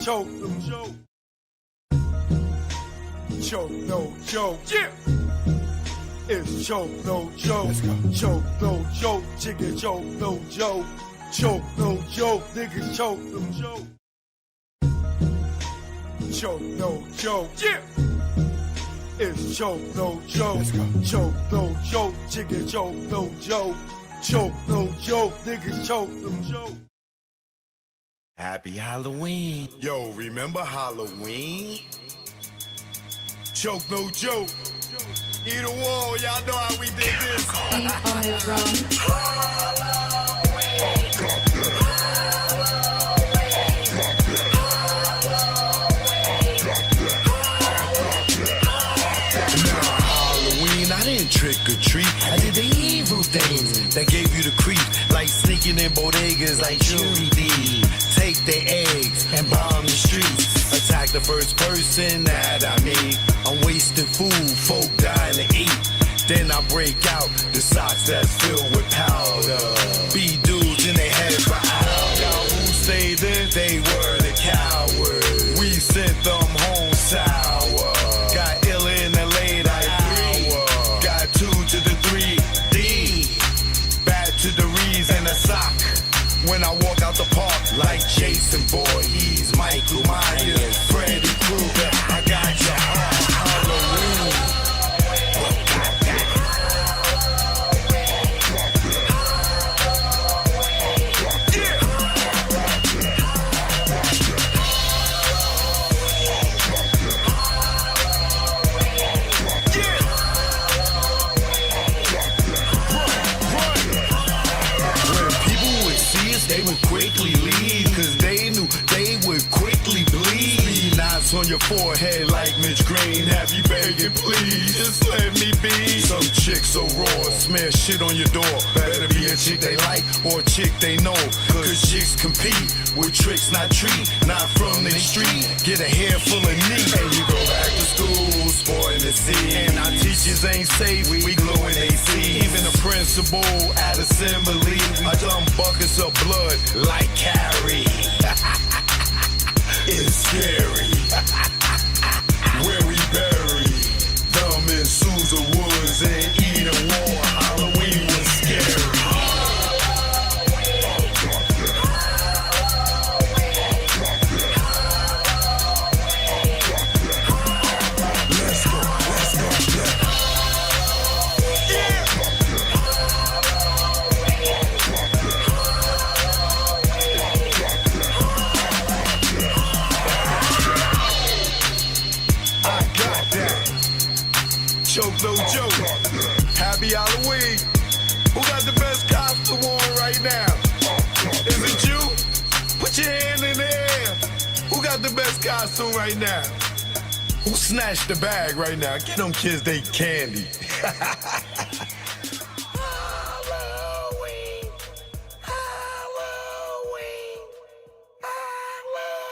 Choke them, joke. Choke no joke. Yeah. It's choke no joke. Let's go. Choke no joke. Chicken choke no joke. Choke no joke. Niggas choke them joke. Choke no joke. Yeah. It's choke no joke. Let's go. Choke no joke. Chicken choke no joke. Choke no joke. Niggas choke them joke. Happy Halloween. Yo, remember Halloween? Choke no joke. Either wall, y'all know how we did this. Halloween, I didn't trick or treat. I did the evil things that gave you the creep, like sneaking in bodegas like Judy did. Take their eggs and bomb the streets. Attack the first person that I meet. I'm wasting food, folk dying to eat. Then I break out the socks that's filled with powder. Be dudes in their head for hours. Who stayed in? They were the cowards. We sent them home sour. Got ill in the late hour. Got 2 to the 3D. Back to the Rees and a sock. When I walk out the park like Jason Voorhees, Michael Myers, Freddy Krueger, I got your heart. Halloween. They would quickly leave, cause they knew they would quickly bleed. Speed knots on your forehead like Mitch Green. Have you begging, please, just let me be. Some chick so raw, smear shit on your door. Better be a chick they like or a chick they know. Cause chicks compete with tricks, not treat. Not from the street, get a hair full of knee. And you go back to school, spoiling the scene. And our teachers ain't safe, we glue in they see. Even the principal at assembly, I dumb buckets of blood like Carrie. It's scary. Where we bury them in Sousa Woods and Eden War. Halloween was scary. Let's go, let's go, Choke no joke. Happy Halloween. Who got the best costume on right now? Is it you? Put your hand in the air. Who got the best costume right now? Who snatched the bag right now? Get them kids they candy. Halloween. Halloween. Halloween.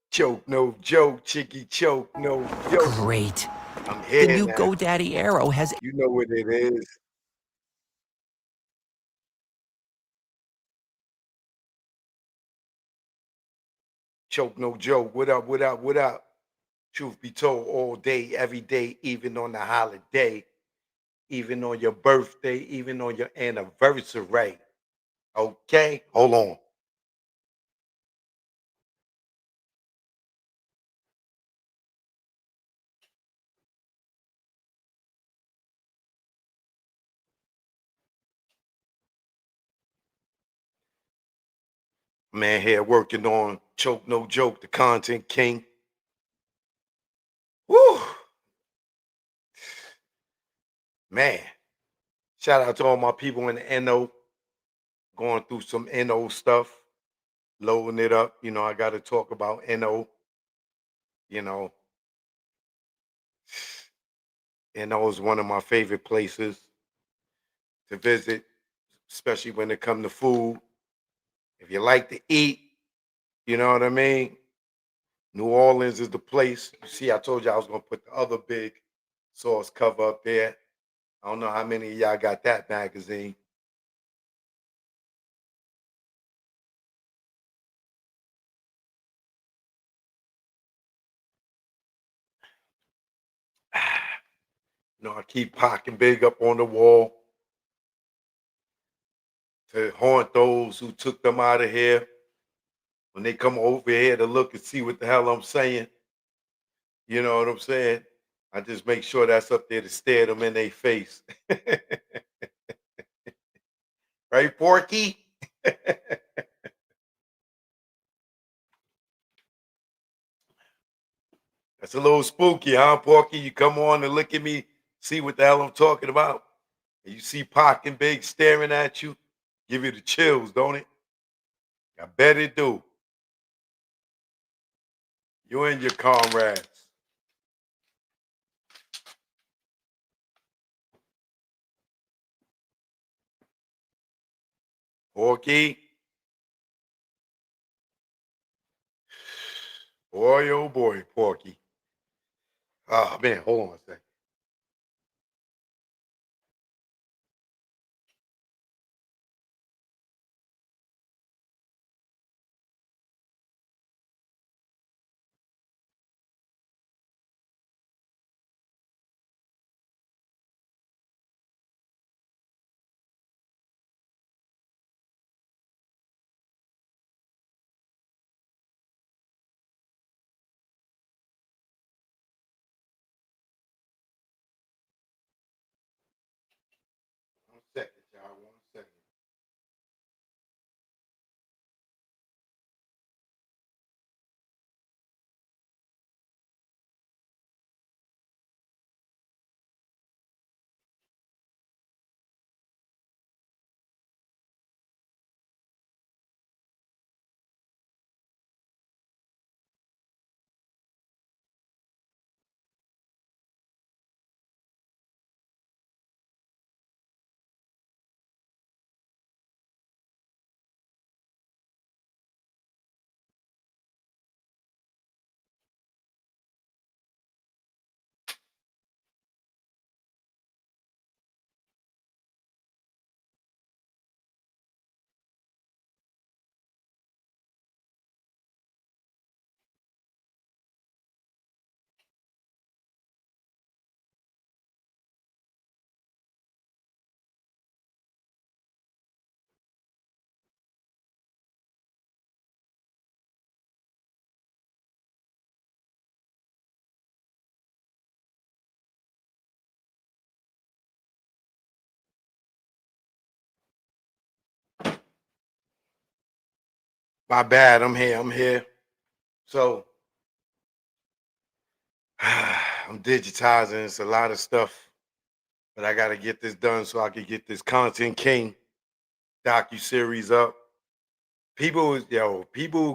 Choke no joke, chicky choke no joke. Great. I'm here The new now. GoDaddy Arrow has... You know what it is. Choke no joke. What up, what up, what up? Truth be told, all day, every day, even on the holiday, even on your birthday, even on your anniversary. Okay? Hold on. Man here working on Choke No Joke, the content king. Woo! Man, shout out to all my people in the NO, going through some NO stuff, loading it up. You know, I got to talk about NO. You know, NO is one of my favorite places to visit, especially when it comes to food. If you like to eat, you know what I mean? New Orleans is the place. You see, I told you I was going to put the other big source cover up there. I don't know how many of y'all got that magazine. I keep Pac and Big up on the wall to haunt those who took them out of here when they come over here to look and see what the hell I'm saying. You know what I'm saying? I just make sure that's up there to stare them in their face. Right, Porky? That's a little spooky, huh, Porky? You come on and look at me, see what the hell I'm talking about. And you see Pac and Big staring at you, give you the chills, don't it? I bet it do. You and your comrades. Porky. Boy, oh boy, Porky. Oh man, hold on a second. One second, y'all. One second. My bad. I'm here. I'm here. So I'm digitizing. It's a lot of stuff, but I got to get this done so I can get this Content King docu series up. People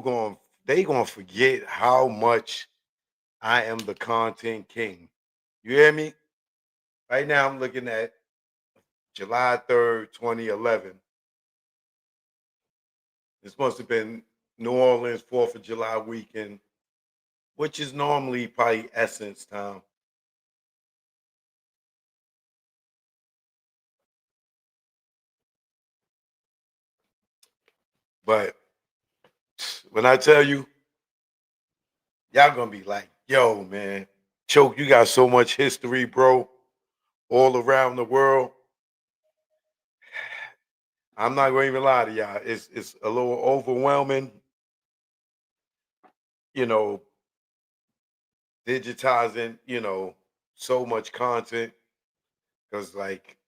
gonna forget how much I am the Content King. You hear me? Right now, I'm looking at July 3rd, 2011. This must have been New Orleans 4th of July weekend, which is normally probably Essence time. But when I tell you, y'all gonna be like, yo, man, Choke, you got so much history, bro, all around the world. I'm not gonna even lie to y'all. It's a little overwhelming, you know, digitizing, so much content. Cause like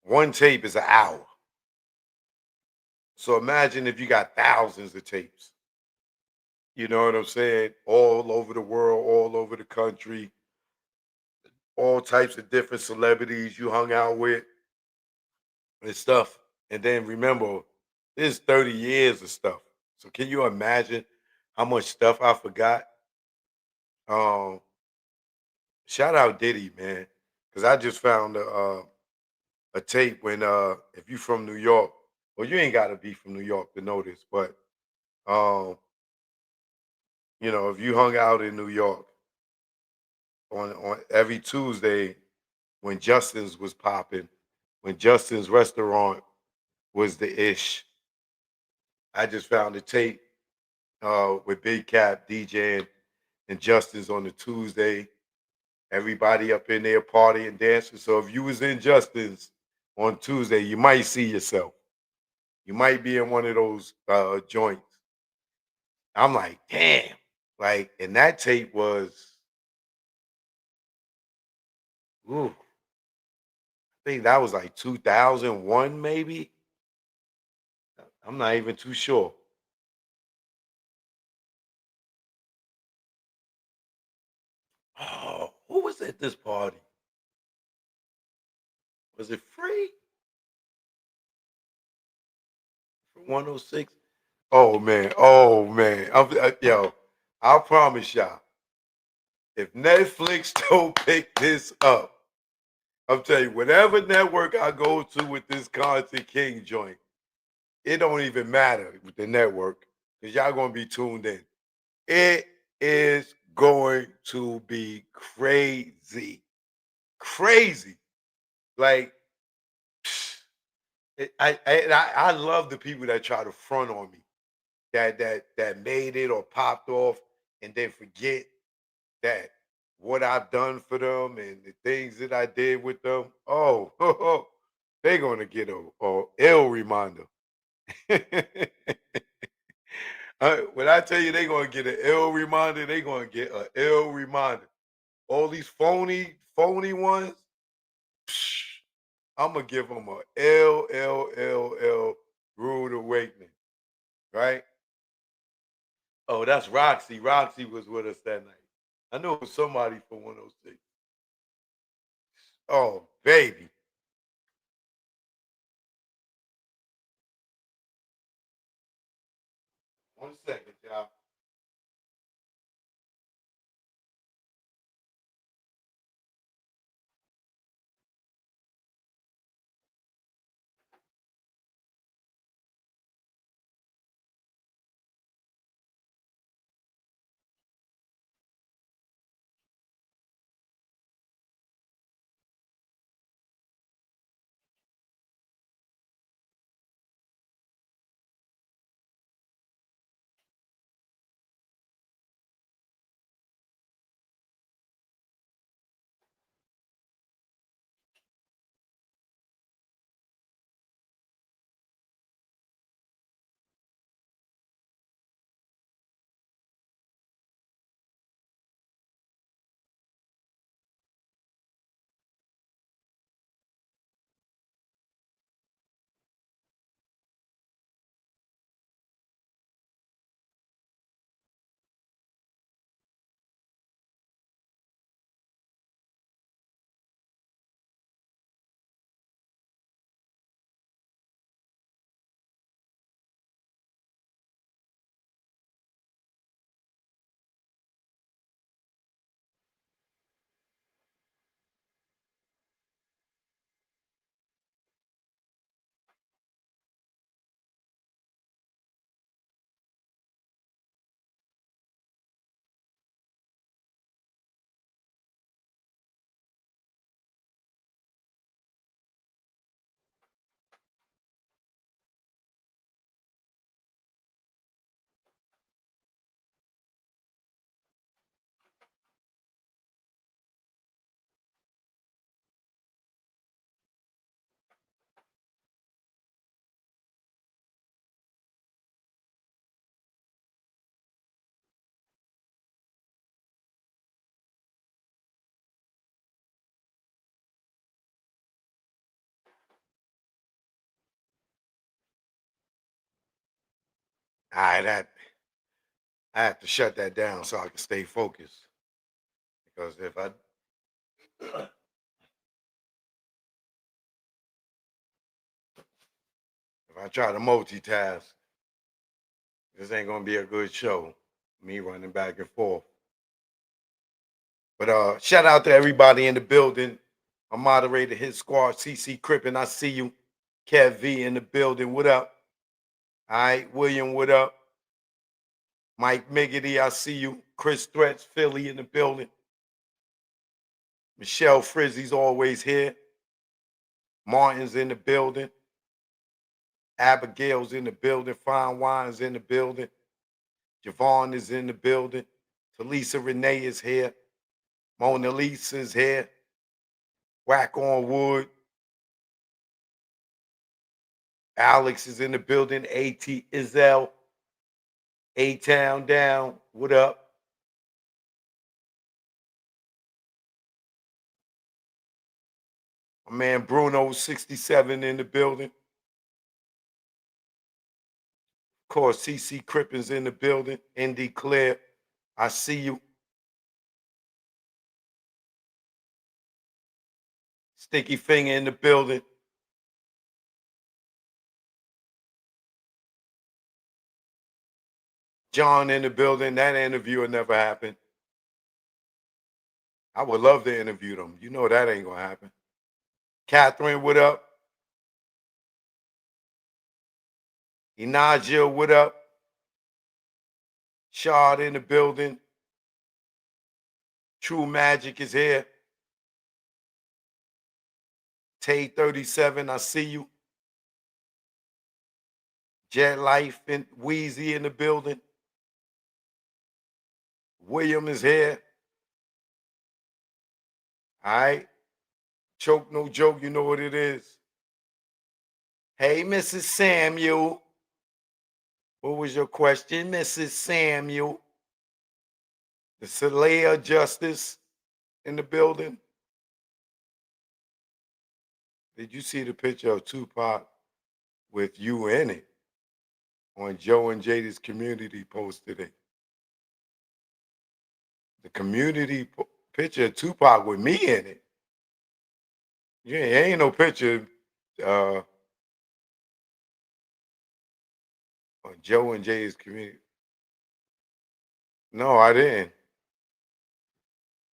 one tape is an hour. So imagine if you got thousands of tapes. You know what I'm saying? All over the world, all over the country, all types of different celebrities you hung out with and stuff. And then remember, there's 30 years of stuff. So can you imagine how much stuff I forgot? Um, Shout out Diddy, man, because I just found a tape when if you from New York, well, you ain't got to be from New York to know this, but um, if you hung out in New York on every Tuesday when Justin's was popping, when Justin's restaurant was the ish. I just found a tape with Big Cap DJing and Justin's on the Tuesday Everybody up in there partying, dancing. So if you was in Justin's on Tuesday, you might see yourself. You might be in one of those joints. I'm like, damn. Like, and that tape was, ooh, I think that was like 2001, maybe. I'm not even too sure. Oh, who was at this party? Was it free for 106? Oh man, oh man. Yo, I promise y'all, if Netflix don't pick this up, I'm telling you, whatever network I go to with this Content King joint, it don't even matter with the network because y'all gonna be tuned in. It is going to be crazy, crazy. Like I love the people that try to front on me that made it or popped off and then forget that what I've done for them and the things that I did with them. Oh, they're gonna get a ill reminder. When I tell you they're gonna get an ill reminder, they're gonna get an ill reminder. All these phony ones, I'm gonna give them a L rude awakening, right? Oh, that's Roxy. Roxy was with us that night. I knew it was somebody from 106. Oh, baby. One second, y'all. All right, I have to shut that down so I can stay focused. Because if I try to multitask, this ain't gonna be a good show. Me running back and forth. But shout out to everybody in the building. My moderator, his squad, CC Crippen. I see you. Kev V in the building. What up? All right, William, what up? Mike Miggity, I see you. Chris Threats, Philly in the building. Michelle Frizzy's always here. Martin's in the building. Abigail's in the building. Fine Wine's in the building. Javon is in the building. Talisa Renee is here. Mona Lisa's here. Whack on wood. Alex is in the building. AT Izell. A-Town down. What up? My man Bruno 67 in the building. Of course, CC Crippin's in the building. Indy Clear. I see you. Sticky Finger in the building. John in the building. That interview will never happen. I would love to interview them. You know that ain't gonna happen. Catherine, what up? Inaja, what up? Shard in the building. True Magic is here. Tay 37, I see you. Jet Life and Wheezy in the building. William is here. All right. Choke, no joke, you know what it is. Hey, Mrs. Samuel. What was your question, Mrs. Samuel? The Salea Justice in the building. Did you see the picture of Tupac with you in it on Joe and Jada's community post today? The community picture of Tupac with me in it. Yeah, ain't no picture on Joe and Jada's community. No, I didn't.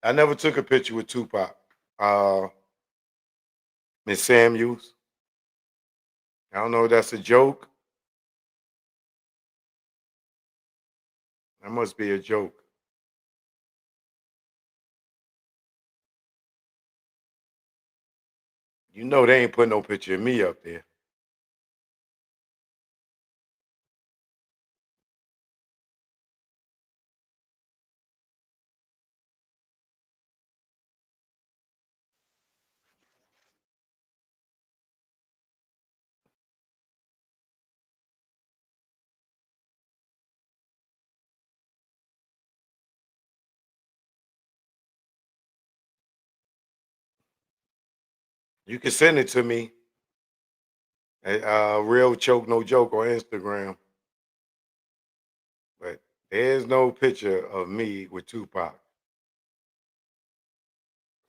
I never took a picture with Tupac. Miss Samuels. I don't know if that's a joke. That must be a joke. You know they ain't put no picture of me up there. You can send it to me at Real Choke No Joke on Instagram. But there's no picture of me with Tupac.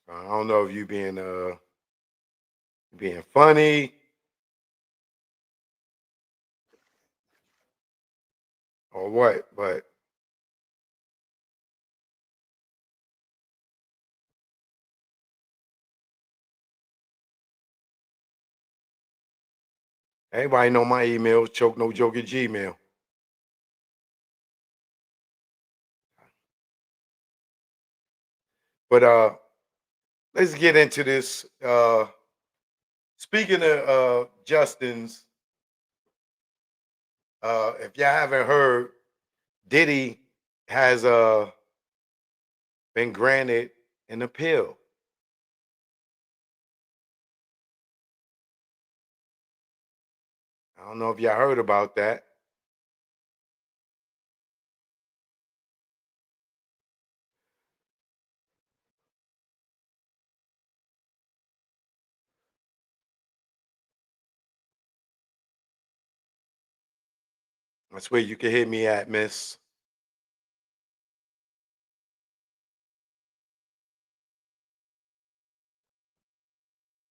I don't know if you being funny or what, but everybody know my email, choke no joke at Gmail. But let's get into this. Speaking of Justin's, if y'all haven't heard, Diddy has been granted an appeal. I don't know if y'all heard about that. That's where you can hit me at, Miss.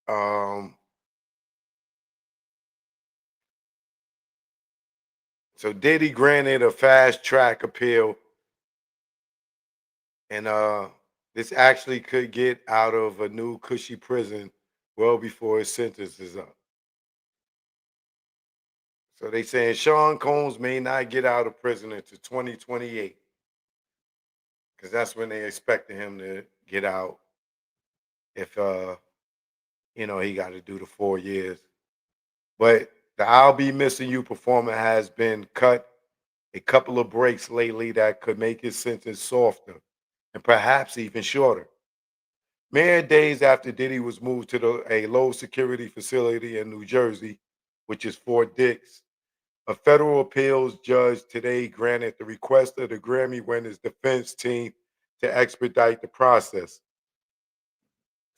Um, so Diddy granted a fast track appeal, and this actually could get out of a new cushy prison well before his sentence is up. So they saying Sean Combs may not get out of prison until 2028, because that's when they expecting him to get out. If he got to do the 4 years. But the "I'll Be Missing You" performer has been cut a couple of breaks lately that could make his sentence softer and perhaps even shorter. Mere days after Diddy was moved to a low security facility in New Jersey, which is Fort Dix, a federal appeals judge today granted the request of the Grammy winners defense team to expedite the process.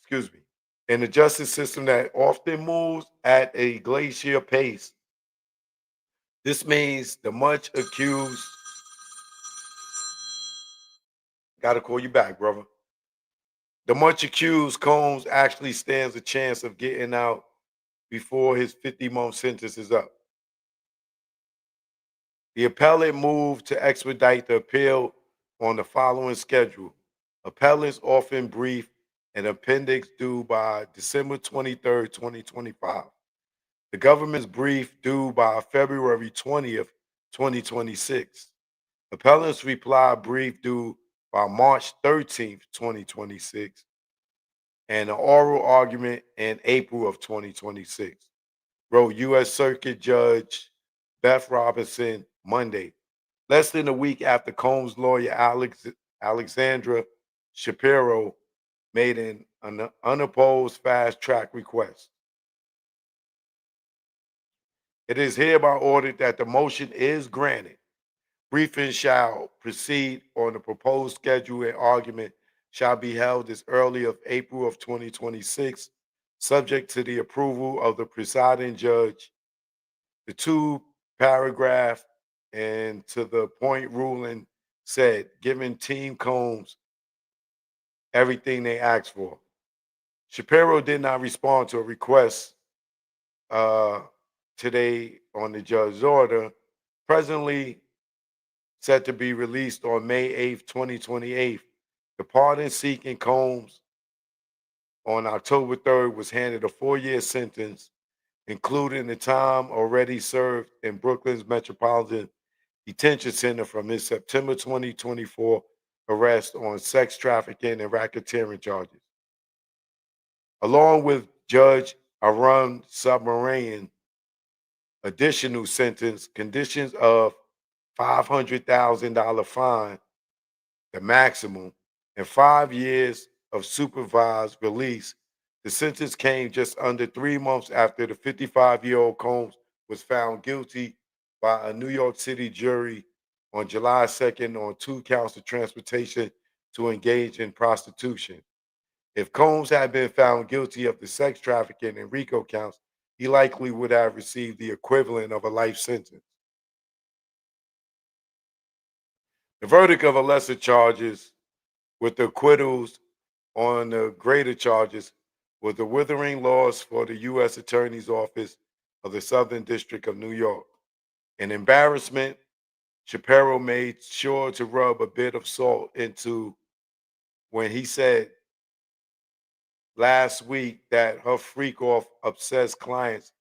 Excuse me. In a justice system that often moves at a glacier pace, this means the much accused. Got to call you back, brother. The much accused Combs actually stands a chance of getting out before his 50-month sentence is up. The appellate moved to expedite the appeal on the following schedule. Appellants often brief an appendix due by December 23rd, 2025. The government's brief due by February 20th, 2026. Appellant's reply brief due by March 13th, 2026. And an oral argument in April of 2026, wrote U.S. Circuit Judge Beth Robinson Monday, less than a week after Combs' lawyer Alexandra Shapiro made an unopposed fast track request. It is hereby ordered that the motion is granted. Briefing shall proceed on the proposed schedule and argument shall be held as early of April of 2026, subject to the approval of the presiding judge. The two-paragraph and to the point ruling said, giving Team Combs everything they asked for. Shapiro did not respond to a request uh, today on the judge's order, presently set to be released on May 8th, 2028. The pardon seeking Combs on October 3rd was handed a 4-year sentence, including the time already served in Brooklyn's Metropolitan Detention Center from his September 2024 arrest on sex trafficking and racketeering charges. Along with Judge Arun Subramanian, additional sentence conditions of $500,000 fine, the maximum, and 5 years of supervised release. The sentence came just under 3 months after the 55-year-old Combs was found guilty by a New York City jury on July 2nd on 2 counts of transportation to engage in prostitution. If Combs had been found guilty of the sex trafficking and RICO counts, he likely would have received the equivalent of a life sentence. The verdict of a lesser charges with the acquittals on the greater charges was the withering loss for the U.S. Attorney's Office of the Southern District of New York. An embarrassment, Shapiro made sure to rub a bit of salt into when he said last week that her freak off obsessed client's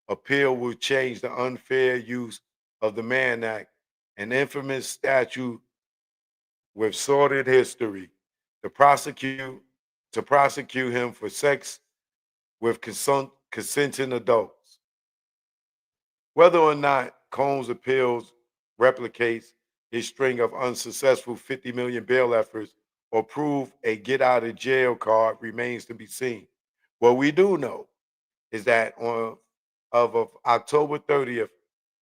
appeal will change the unfair use of the Mann Act, an infamous statute with sordid history, to prosecute him for sex with consenting adults. Whether or not Combs' appeals replicates his string of unsuccessful 50 million bail efforts or prove a get out of jail card remains to be seen. What we do know is that of October 30th,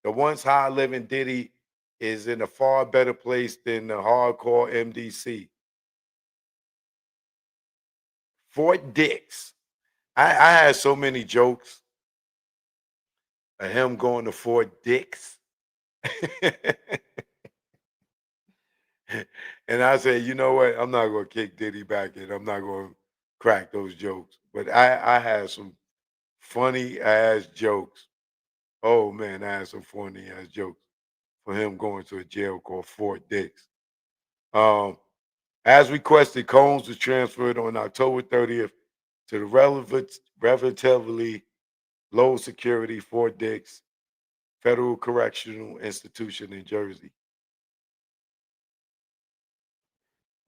the once high living Diddy is in a far better place than the hardcore MDC. Fort Dix. I had so many jokes of him going to Fort Dix. And I said, you know what? I'm not going to kick Diddy back in. I'm not going to crack those jokes. But I had some funny ass jokes. Oh man, I had some funny ass jokes for him going to a jail called Fort Dix. Um, as requested, Combs was transferred on October 30th to the relatively low security Fort Dix Federal Correctional Institution in Jersey.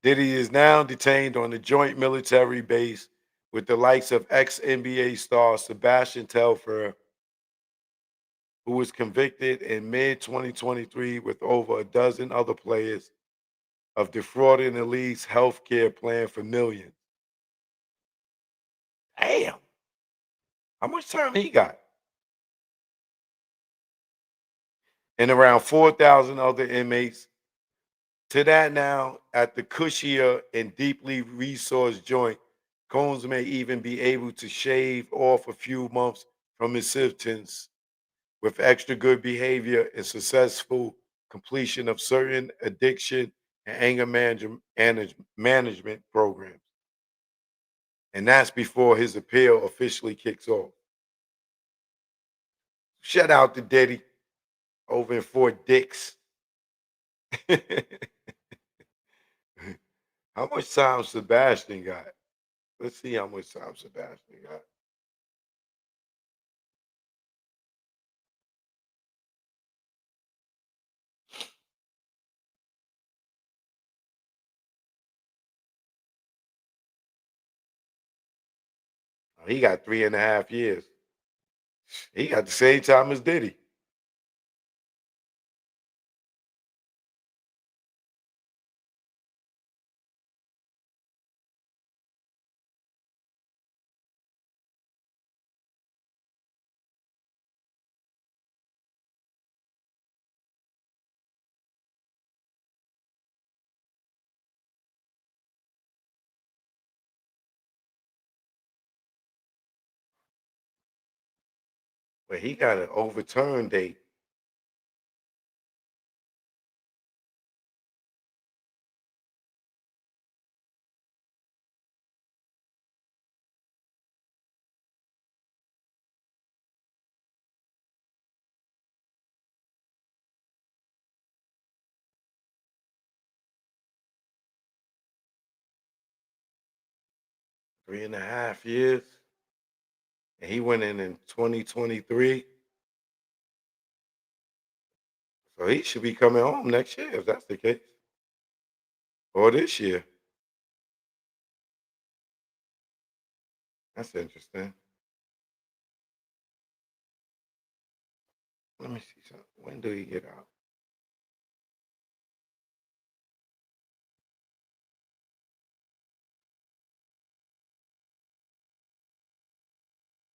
Diddy is now detained on the joint military base with the likes of ex-NBA star Sebastian Telfair, who was convicted in mid-2023 with over a dozen other players of defrauding the league's health care plan for millions. How much time he got? And around 4,000 other inmates. To that now, at the cushier and deeply resourced joint, Combs may even be able to shave off a few months from his sentence with extra good behavior and successful completion of certain addiction and anger management programs. And that's before his appeal officially kicks off. Shout out to Diddy over in Fort Dix. How much time Sebastian got? Let's see how much time Sebastian got. Oh, he got 3.5 years. He got the same time as Diddy. But he got an overturn date. 3.5 years. And he went in 2023. So he should be coming home next year if that's the case. Or this year. That's interesting. Let me see something. When do he get out?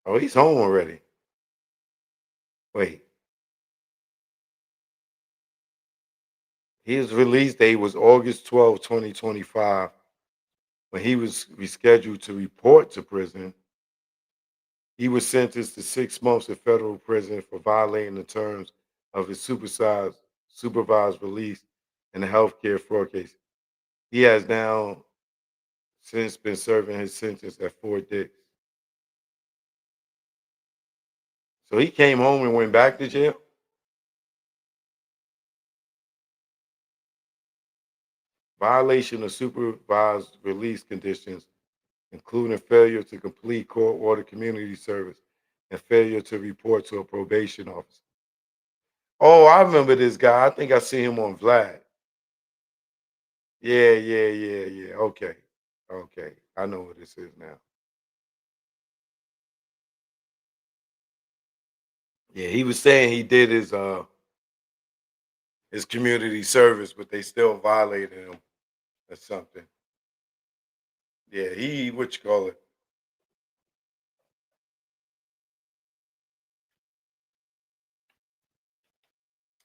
Oh, he's home already. Wait. His release date was August 12, 2025, when he was rescheduled to report to prison. He was sentenced to 6 months in federal prison for violating the terms of his supervised release in a healthcare fraud case. He has now since been serving his sentence at Fort Dix. So he came home and went back to jail. Violation of supervised release conditions, including failure to complete court order community service and failure to report to a probation officer. Oh, I remember this guy. I think I see him on Vlad. Yeah, yeah, yeah, yeah. Okay. Okay. I know what this is now. Yeah, he was saying he did his community service, but they still violated him or something. Yeah, he what you call it?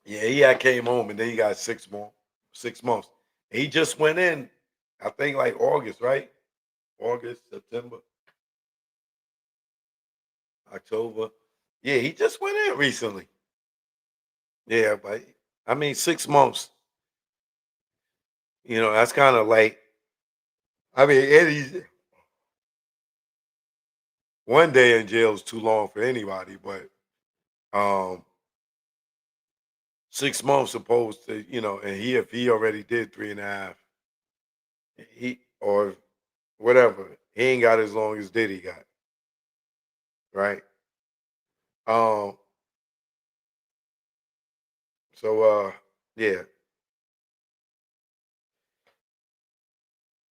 Yeah, he had came home and then he got 6 months. And he just went in, I think like August, right? August, September, October. Yeah, he just went in recently. Yeah, but I mean 6 months, that's kind of like I mean, Eddie's one day in jail is too long for anybody, but um 6 months opposed to, and if he already did 3.5, he or whatever, he ain't got as long as Diddy got, right? Um, so yeah.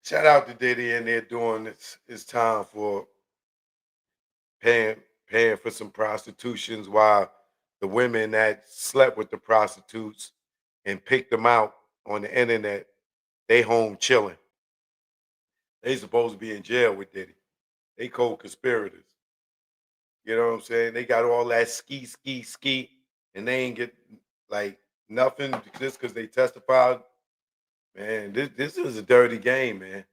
Shout out to Diddy and they're doing his time for paying paying for some prostitutions while the women that slept with the prostitutes and picked them out on the internet, they home chilling. They supposed to be in jail with Diddy. They co-conspirators. You know what I'm saying? They got all that ski, ski, ski, and they ain't get like nothing just because they testified. Man, this is a dirty game, man.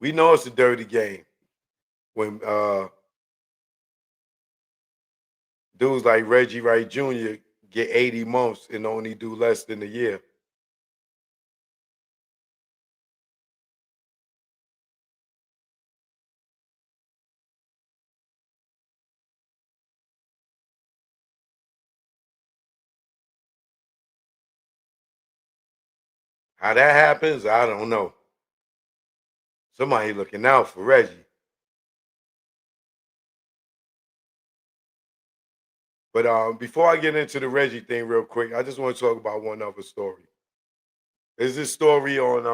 We know it's a dirty game when dudes like Reggie Wright Jr. get 80 months and only do less than a year. How that happens, I don't know. Somebody looking out for Reggie. But before I get into the Reggie thing real quick, I just want to talk about one other story. There's this story on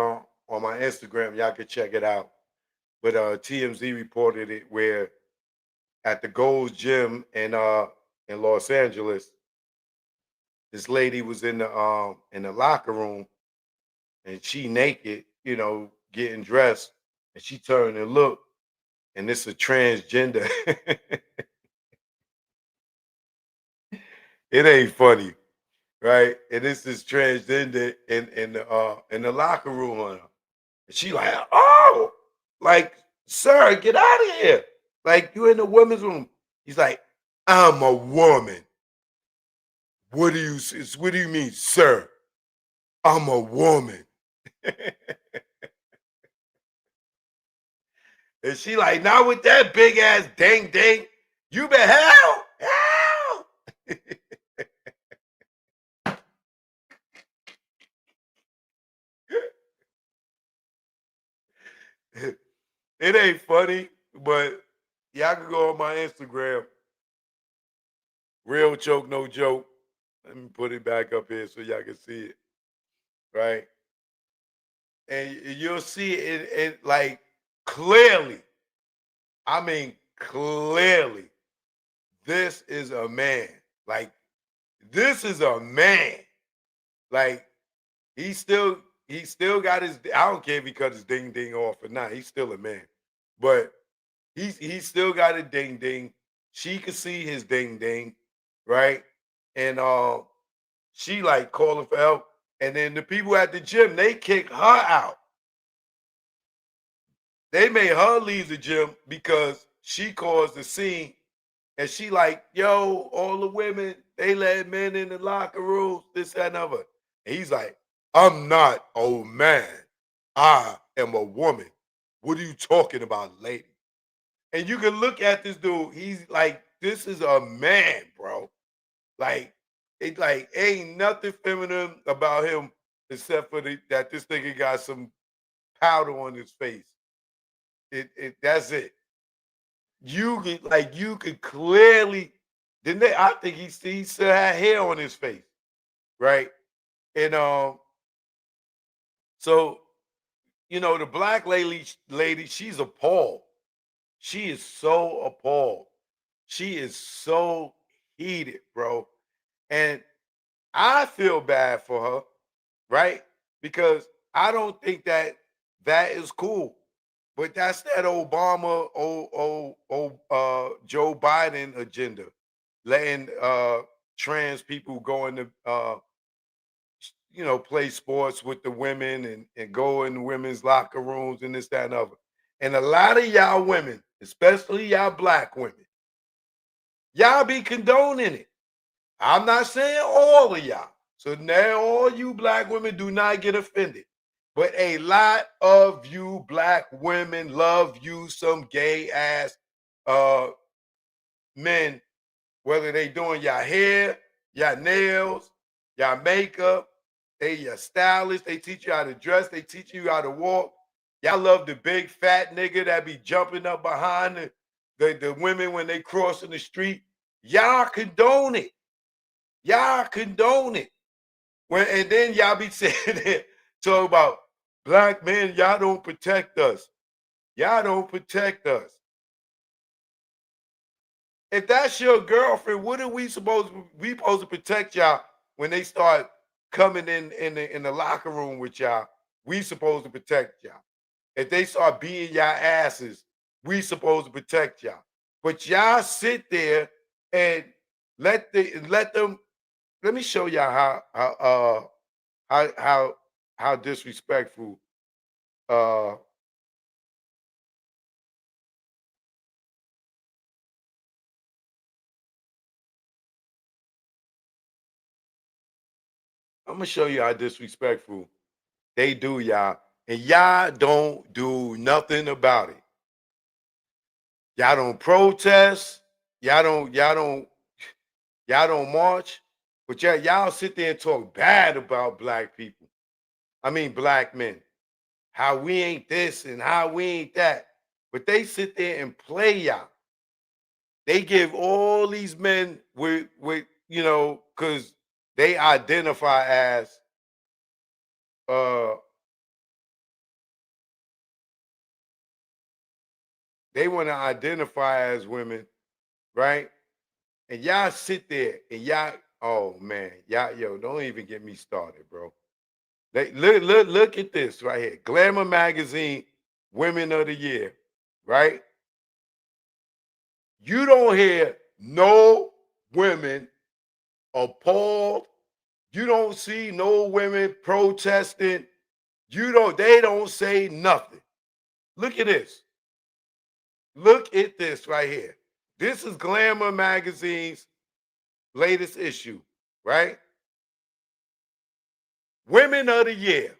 my Instagram. Y'all can check it out. But TMZ reported it where at the Gold's Gym in Los Angeles, this lady was in the locker room and she naked, you know, getting dressed, and she turned and looked, and it's a transgender. It ain't funny, right? And this is transgender in the locker room on her. And she like, oh, like, sir, get out of here. Like you in the women's room. He's like, I'm a woman. What do you mean, sir? I'm a woman. And she like, not with that big ass ding ding. You been help, help. It ain't funny, but y'all can go on my Instagram. Real joke, no joke. Let me put it back up here so y'all can see it. Right. And you'll see it, like clearly. I mean, clearly, this is a man. Like, this is a man. Like, he still got his. I don't care if he cut his ding ding off or not. He's still a man. But he still got a ding ding. She could see his ding ding, right? And she like calling for help. And then the people at the gym, they kick her out. They made her leave the gym because she caused the scene. And she like, yo, all the women, they let men in the locker rooms, this, that, and other. And he's like, I'm not a man. I am a woman. What are you talking about, lady? And you can look at this dude. He's like, this is a man, bro. Like, it like ain't nothing feminine about him except for that this nigga got some powder on his face. It that's it. You could clearly didn't they? I think he still had hair on his face, right? And so the black lady, she's appalled. She is so appalled. She is so heated, bro. And I feel bad for her, right? Because I don't think that is cool. But that's that Obama, Joe Biden agenda, letting trans people go into play sports with the women and go in women's locker rooms and this, that, and other. And a lot of y'all women, especially y'all black women, y'all be condoning it. I'm not saying all of y'all. So now all you black women do not get offended. But a lot of you black women love you some gay ass men, whether they doing your hair, your nails, your makeup, they your stylist, they teach you how to dress, they teach you how to walk. Y'all love the big fat nigga that be jumping up behind the women when they cross in the street. Y'all condone it. Y'all condone it. And then y'all be saying it, talk about black men, y'all don't protect us. Y'all don't protect us. If that's your girlfriend, what are we supposed to protect y'all when they start coming in the locker room with y'all? We supposed to protect y'all. If they start beating y'all asses, we supposed to protect y'all. But y'all sit there and let them. Let me show y'all how disrespectful. Uh, I'm gonna show you how disrespectful they do y'all, and y'all don't do nothing about it. Y'all don't protest. Y'all don't march. But y'all sit there and talk bad about black people. I mean black men. How we ain't this and how we ain't that. But they sit there and play y'all. They give all these men with because they identify as uh they want to identify as women, right? And y'all sit there and y'all, oh man, y'all, yo, don't even get me started, bro. Look at this right here. Glamour magazine, Women of the Year, right? You don't hear no women appalled. You don't see no women protesting. They don't say nothing. Look at this. Look at this right here. This is Glamour magazine's latest issue, right? Women of the Year.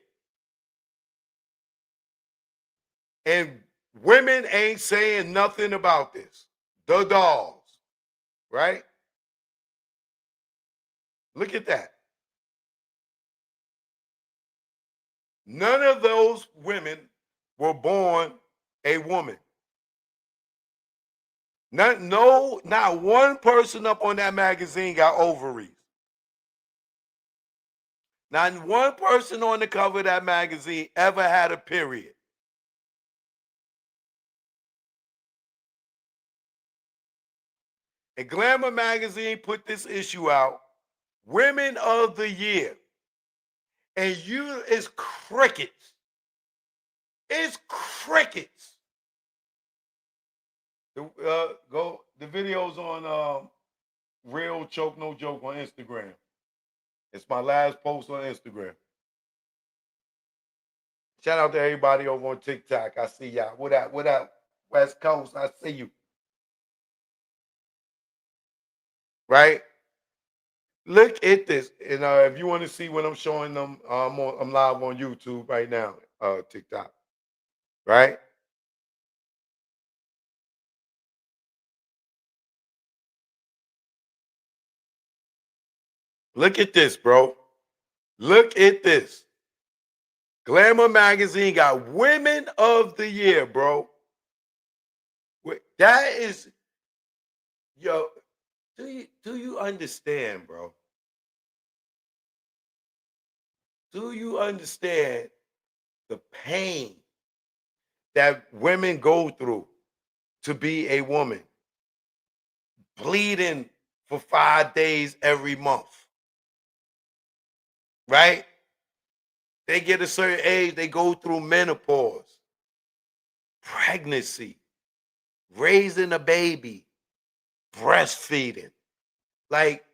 And women ain't saying nothing about this. The dolls, right? Look at that. None of those women were born a woman. Not one person up on that magazine got ovaries. Not one person on the cover of that magazine ever had a period. And Glamour magazine put this issue out, Women of the Year. And it's crickets. It's crickets. The video's on Real Choke No Joke on Instagram. It's my last post on Instagram. Shout out to everybody over on TikTok. I see y'all. What up? What up? West Coast. I see you. Right? Look at this. And if you want to see what I'm showing them, I'm live on YouTube right now, TikTok. Right? Look at this, bro. Look at this. Glamour magazine got Women of the Year, bro. That is, yo. Do you understand, bro? Do you understand the pain that women go through to be a woman? Bleeding for 5 days every month, right? They get a certain age, they go through menopause, pregnancy, raising a baby, breastfeeding. Like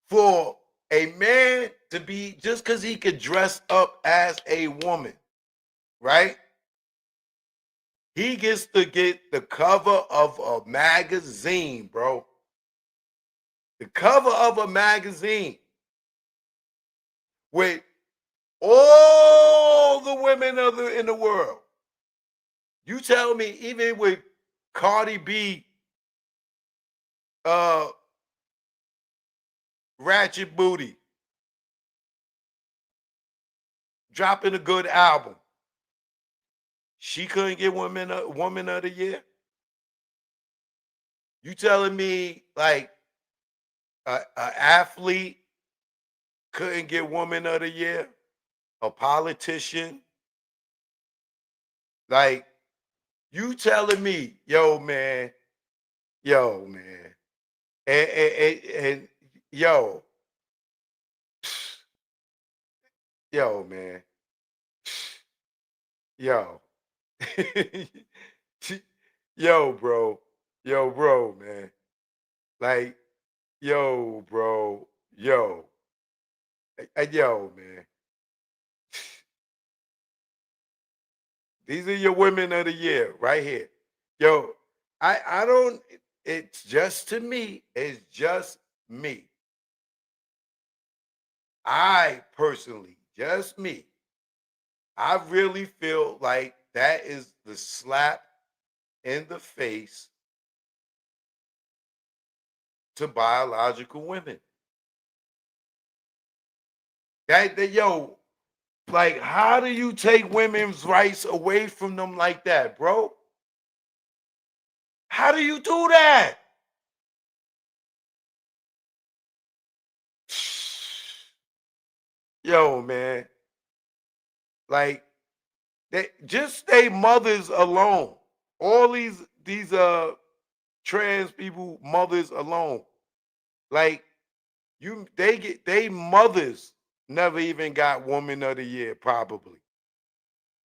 for a man to be, just because he could dress up as a woman, right? He gets to get the cover of a magazine, bro. The cover of a magazine with all the women in the world. You tell me, even with Cardi B, uh, Ratchet Booty, dropping a good album, she couldn't get woman of the year. You telling me like a athlete couldn't get woman of the year? A politician? Like you telling me, yo man, and yo, yo man, yo, yo, bro, Yo, bro, man. Like, yo, bro. Yo. Yo, man. These are your women of the year right here. Yo, I don't it's just to me, it's just me. I personally, just me. I really feel like that is the slap in the face to biological women. That yo, like how do you take women's rights away from them like that, bro? How do you do that? Yo, man, like they just stay mothers alone. All these trans people mothers alone. Like you they mothers never even got woman of the year probably.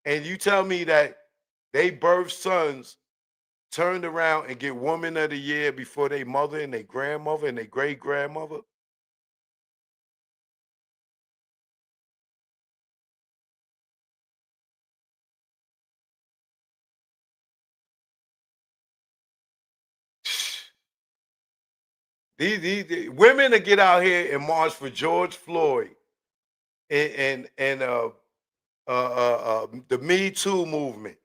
And you tell me that they birth sons turned around and get woman of the year before they mother and their grandmother and their great grandmother. These women that get out here and march for George Floyd and the Me Too movement,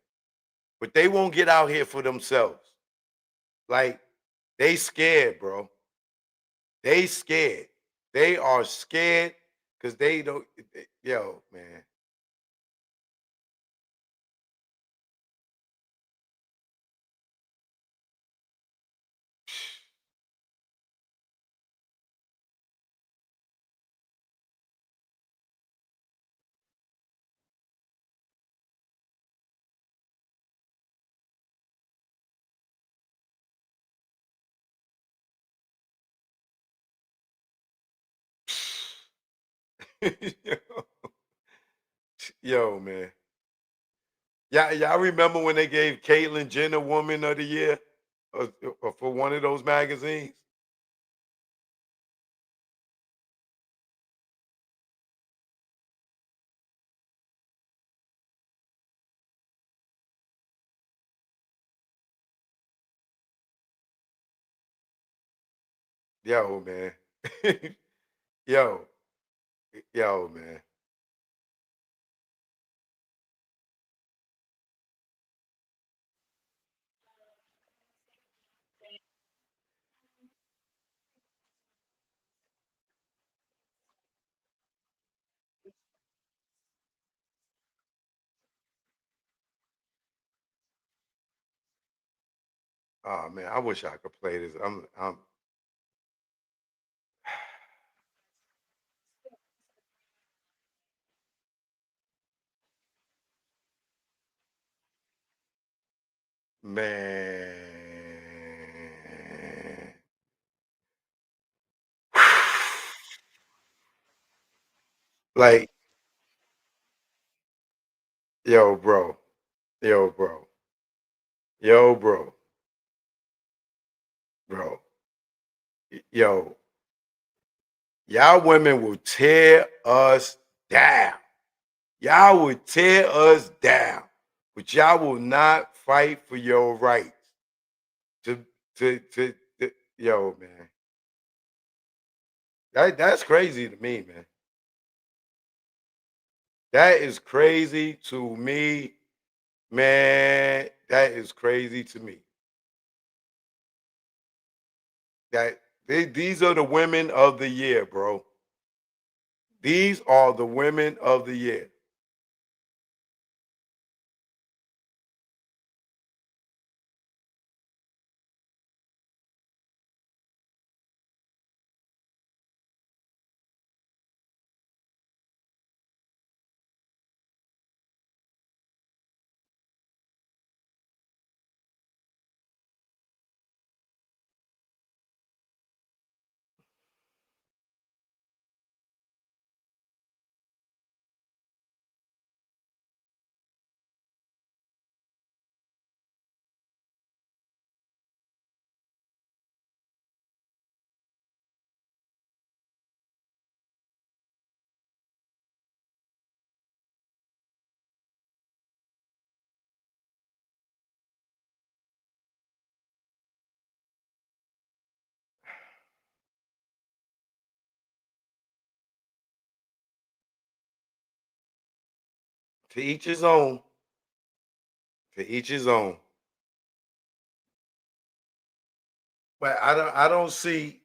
but they won't get out here for themselves. Like they scared, bro. They scared. They are scared because they don't. Yo, man. Yo, man. Y'all remember when they gave Caitlyn Jenner Woman of the Year for one of those magazines? Yo, man. yo, yo, man. Oh man, I wish I could play this. I'm man. Like, yo, bro. Yo, bro. Yo, bro. Bro. Yo, y'all women will tear us down. Y'all will tear us down, but y'all will not fight for your rights. To yo, man. That's crazy to me, man. That is crazy to me, man. That is crazy to me. That these are the women of the year, bro. These are the women of the year. To each his own. To each his own. But I don't see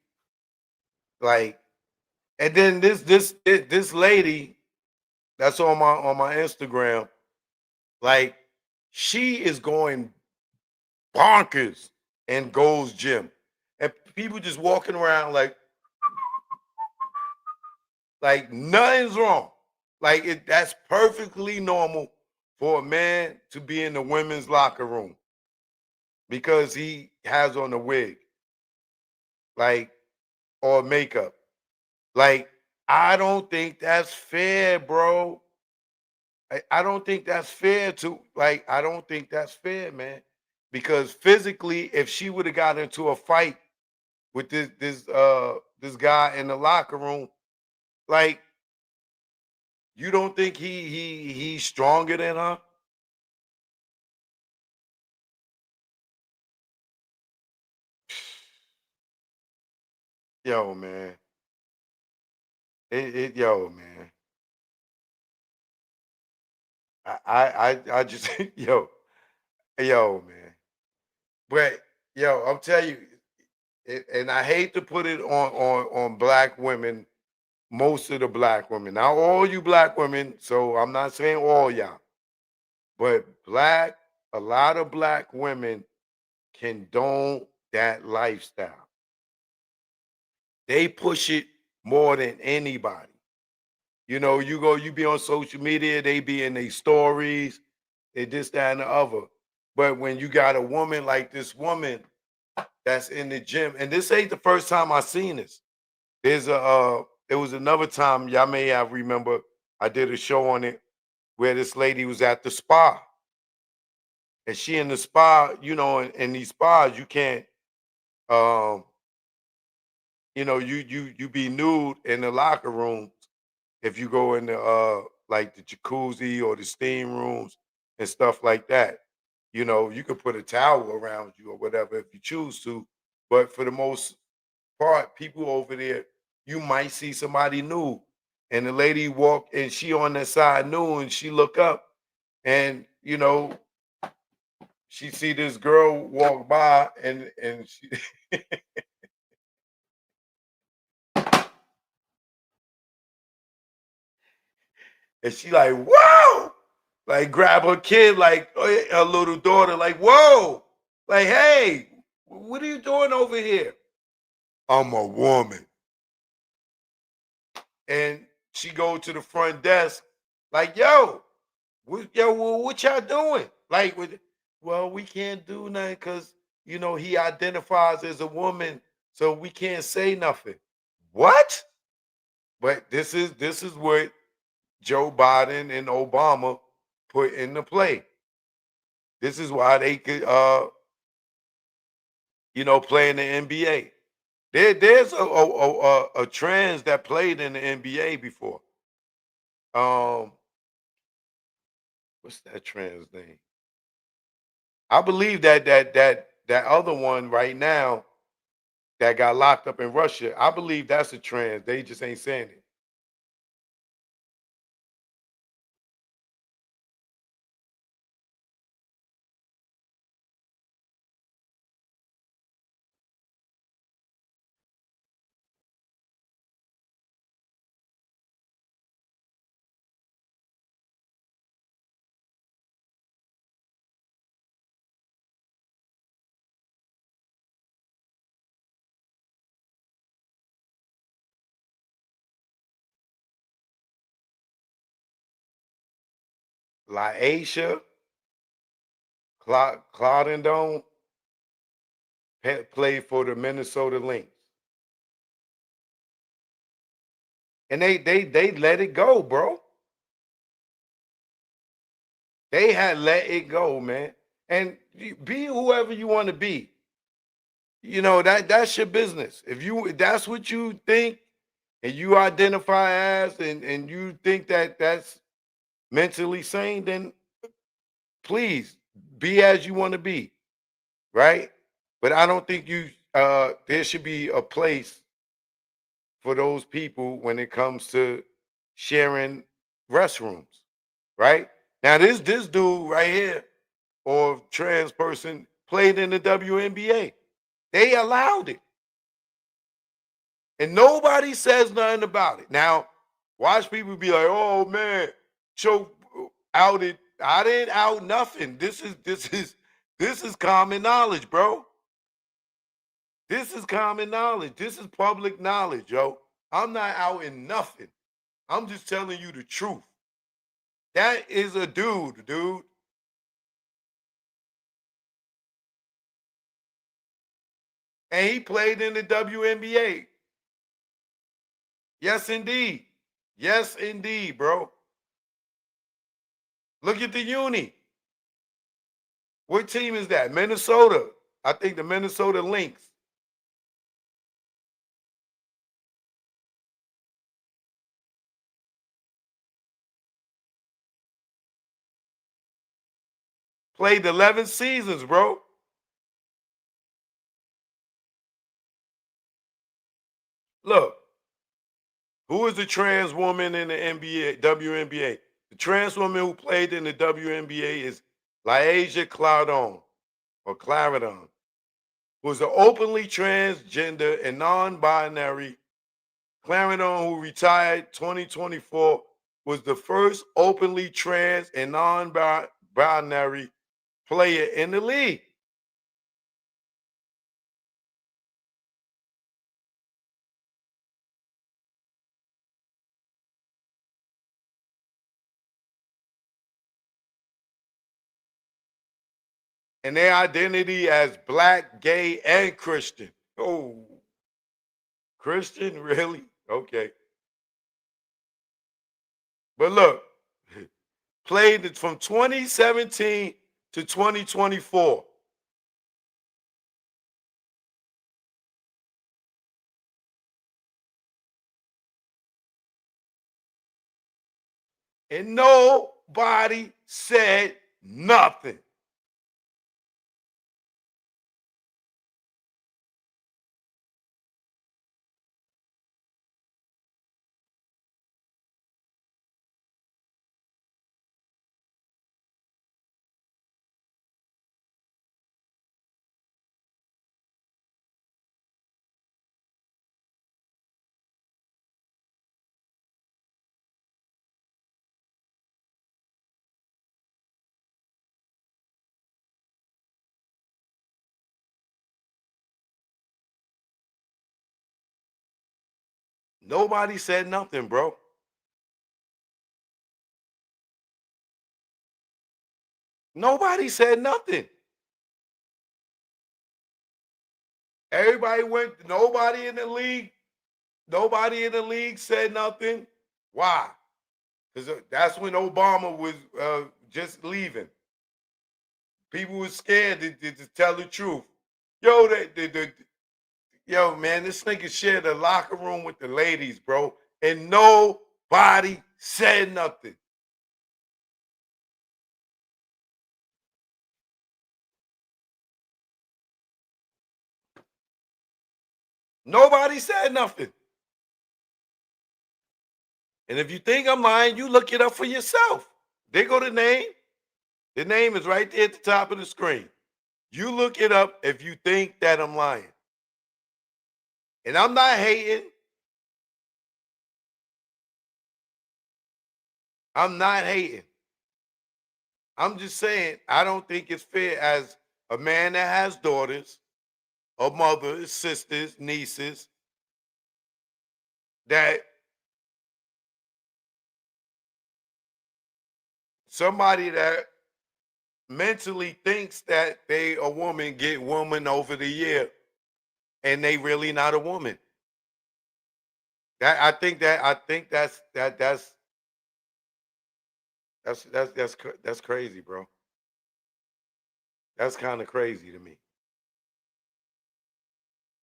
like, and then this lady that's on my Instagram, like she is going bonkers in Gold's Gym. And people just walking around like nothing's wrong. Like that's perfectly normal for a man to be in the women's locker room because he has on a wig, like, or makeup. Like, I don't think that's fair, bro. I don't think that's fair to like, I don't think that's fair, man. Because physically, if she would have got into a fight with this guy in the locker room, like, you don't think he's stronger than her? Yo, man. Yo, man. I just yo, man. But yo, I'm telling you, and I hate to put it on black women, most of the black women, not all you black women. So I'm not saying all y'all, but a lot of black women condone that lifestyle. They push it more than anybody. You be on social media, they be in their stories, they this, that, and the other. But when you got a woman like this woman that's in the gym, and this ain't the first time I seen this. There was another time y'all may have remember I did a show on it where this lady was at the spa, and she in the spa, in these spas you can't, um, you be nude in the locker room if you go in the like the jacuzzi or the steam rooms and stuff like that. You could put a towel around you or whatever if you choose to, but for the most part, people over there, you might see somebody new. And the lady walk and she on that side new and she look up and she see this girl walk by and she and she like, whoa! Like grab her kid, like her little daughter, like, whoa, like, hey, what are you doing over here? I'm a woman. And she go to the front desk, like, yo, what y'all doing? Like, well, we can't do nothing because he identifies as a woman, so we can't say nothing. What? But this is what Joe Biden and Obama put into play. This is why they could play in the NBA. There's a trans that played in the NBA before. Um, what's that trans name? I believe that other one right now that got locked up in Russia. I believe that's a trans. They just ain't saying it. Laisha Claudendon played for the Minnesota Lynx, and they let it go, bro. They had let it go, man. And be whoever you want to be. That's your business. If that's what you think and you identify as and you think that that's mentally sane, then please be as you want to be, right? But I don't think there should be a place for those people when it comes to sharing restrooms, right? Now this dude right here, or trans person, played in the WNBA. They allowed it. And nobody says nothing about it. Now, watch people be like, "Oh man, show outed." I didn't out nothing. This is common knowledge, bro. This is common knowledge. This is public knowledge, yo. I'm not out in nothing. I'm just telling you the truth. That is a dude. And he played in the WNBA. Yes, indeed. Yes, indeed, bro. Look at the uni. What team is that? Minnesota. I think the Minnesota Lynx. Played 11 seasons, bro. Look, who is the trans woman in the NBA, WNBA? The trans woman who played in the WNBA is Laisha Claudon, or Claridon, who is an openly transgender and non-binary. Clarendon, who retired 2024, was the first openly trans and non-binary player in the league. And their identity as black, gay, and Christian. Oh, Christian? Really? Okay. But look, played it from 2017 to 2024. And nobody said nothing. Nobody said nothing, bro. Nobody said nothing. Everybody went, nobody in the league said nothing. Why? Because that's when Obama was just leaving. People were scared to tell the truth. Yo, yo, man, this nigga shared the locker room with the ladies, bro, and nobody said nothing. Nobody said nothing. And if you think I'm lying, you look it up for yourself. There go the name. The name is right there at the top of the screen. You look it up if you think that I'm lying. And I'm not hating. I'm not hating. I'm just saying, I don't think it's fair as a man that has daughters, a mother, sisters, nieces, that somebody that mentally thinks that they a woman get woman over the year and they really not a woman. I think that's crazy, bro. That's kind of crazy to me.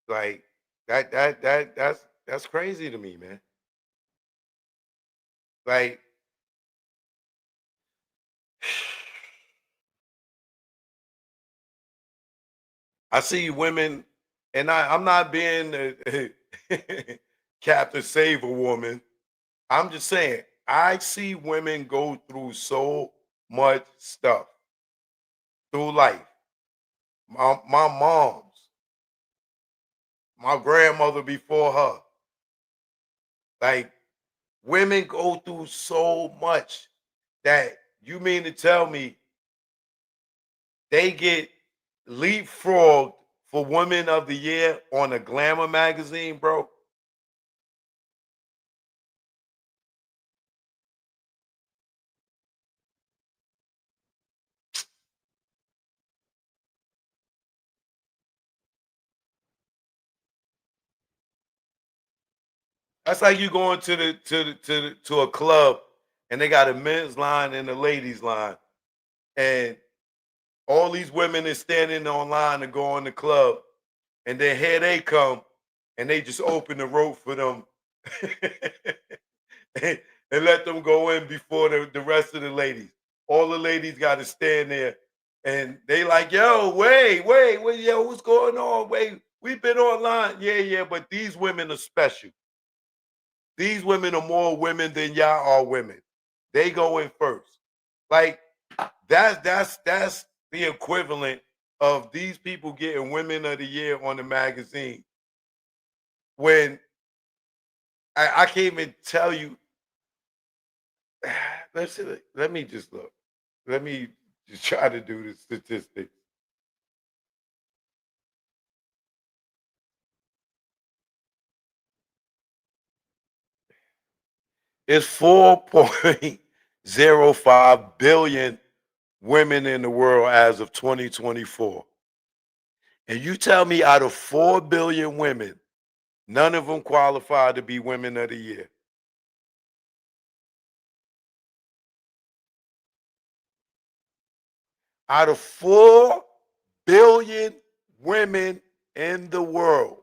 Like that's crazy to me, man. Like I see women, and I'm not being Captain Save a Woman. I'm just saying I see women go through so much stuff through life. My mom's, my grandmother before her. Like women go through so much that you mean to tell me they get leapfrogged for Women of the Year on a Glamour magazine, bro? That's like you going to a club and they got a men's line and a ladies line, and all these women is standing online to go in the club, and then here they come, and they just open the rope for them and, let them go in before the rest of the ladies. All the ladies got to stand there, and they like, yo, wait, yo, what's going on? Wait, we've been online, yeah, but these women are special. These women are more women than y'all are women. They go in first. Like that's the equivalent of these people getting Women of the Year on the magazine. When I can't even tell you. Let's see, let me just look. Let me just try to do the statistics. It's 4.05 billion women in the world as of 2024. And you tell me out of 4 billion women, none of them qualify to be Women of the Year. Out of 4 billion women in the world.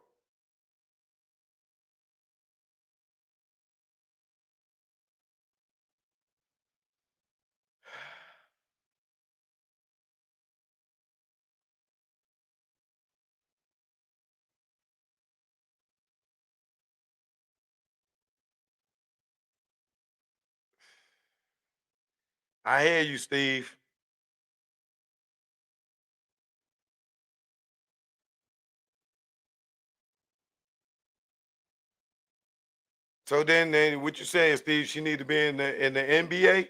I hear you, Steve. So then what you saying, Steve? She need to be in the NBA.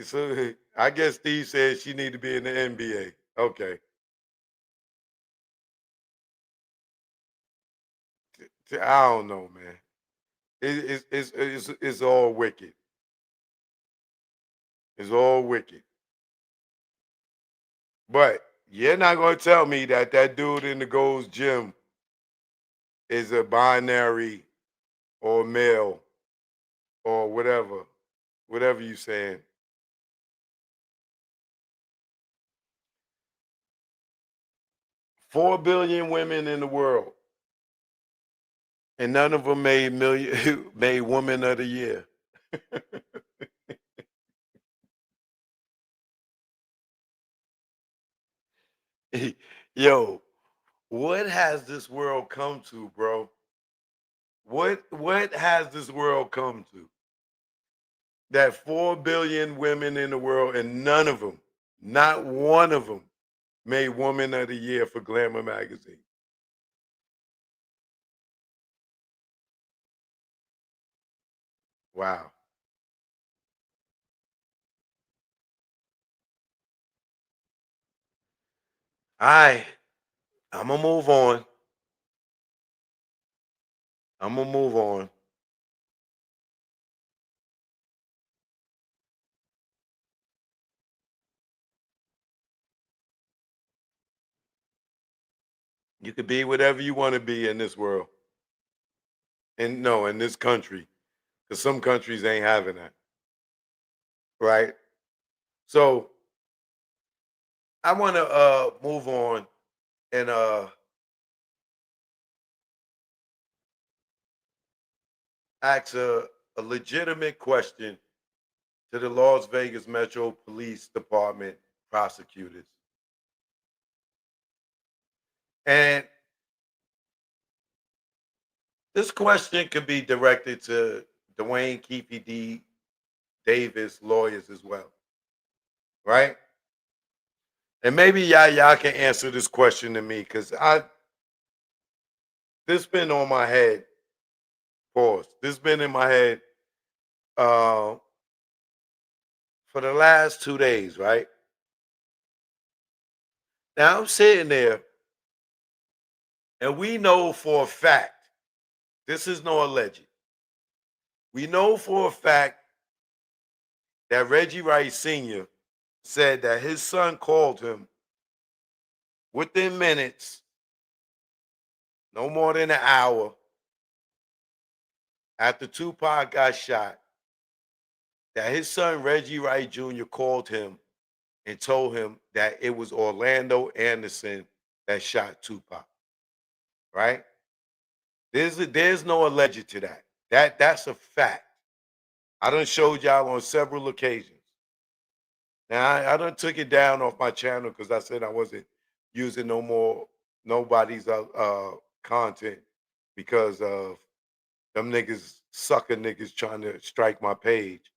So I guess Steve said she need to be in the NBA. Okay, I don't know, man. It's all wicked. It's all wicked. But you're not gonna tell me that that dude in the Gold's Gym is a binary or male or whatever you saying. 4 billion women in the world, and none of them made million made Woman of the Year. Yo, what has this world come to, bro? What has this world come to? That 4 billion women in the world, and none of them, not one of them, made Woman of the Year for Glamour magazine. Wow. All right, I'm gonna move on. I'm gonna move on. You could be whatever you want to be in this world, and no, in this country, because some countries ain't having that, right? So I want to move on and ask a legitimate question to the Las Vegas Metro Police Department prosecutors. And This question could be directed to Duane D. Davis lawyers as well, right? And maybe y'all can answer this question to me because I this been on my head. Pause. This been in my head uh, for the last 2 days, right? Now I'm sitting there, and we know for a fact this is no alleged. We know for a fact that Reggie Rice Sr. said that his son called him within minutes, no more than an hour after Tupac got shot, that his son Reggie Wright Jr. called him and told him that it was Orlando Anderson that shot Tupac. Right? There's no alleged to that. That's a fact. I done showed y'all on several occasions. Now I done took it down off my channel because I said I wasn't using no more nobody's content because of them niggas sucker niggas trying to strike my page,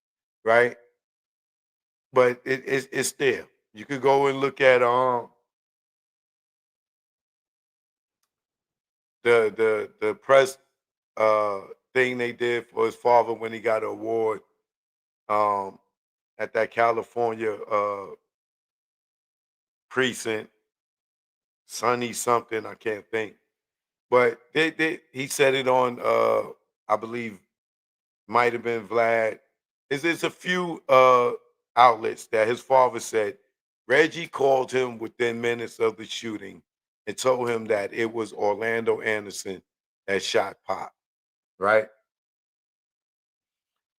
right? But it's there. You could go and look at the press uh thing they did for his father when he got an award um at that California precinct, Sunny something, I can't think. But he said it on I believe might have been Vlad. It's a few outlets that his father said Reggie called him within minutes of the shooting and told him that it was Orlando Anderson that shot Pop, right?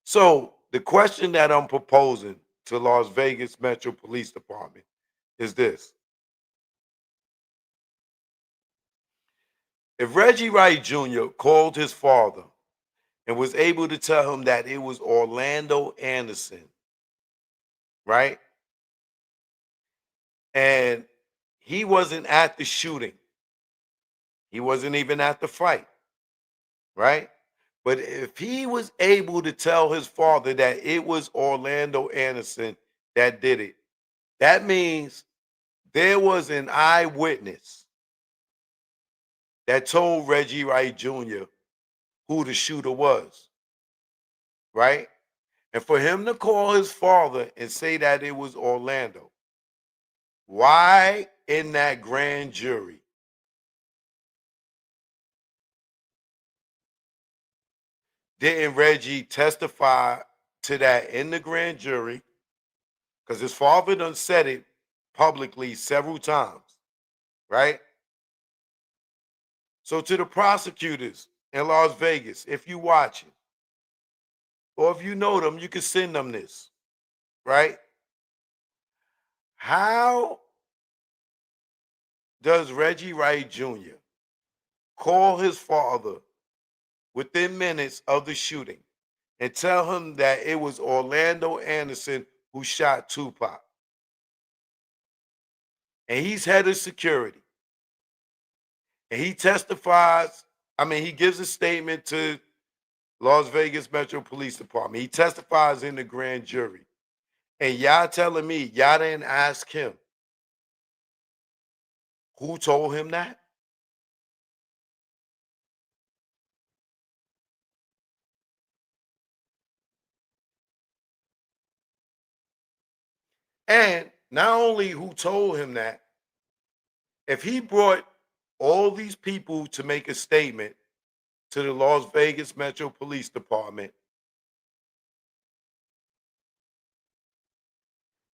So the question that I'm proposing to Las Vegas Metro Police Department is this. If Reggie Wright Jr. called his father and was able to tell him that it was Orlando Anderson, right? And he wasn't at the shooting. He wasn't even at the fight, right? But if he was able to tell his father that it was Orlando Anderson that did it, that means there was an eyewitness that told Reggie Wright Jr. who the shooter was, right? And for him to call his father and say that it was Orlando, why in that grand jury didn't Reggie testify to that in the grand jury? Because his father done said it publicly several times, right? So to the prosecutors in Las Vegas, if you watching, or if you know them, you can send them this, right? How does Reggie Wright Jr. call his father within minutes of the shooting and tell him that it was Orlando Anderson who shot Tupac? And he's head of security. And he testifies, he gives a statement to Las Vegas Metro Police Department. He testifies in the grand jury. And y'all telling me y'all didn't ask him who told him that? And not only who told him that, if he brought all these people to make a statement to the Las Vegas Metro Police Department,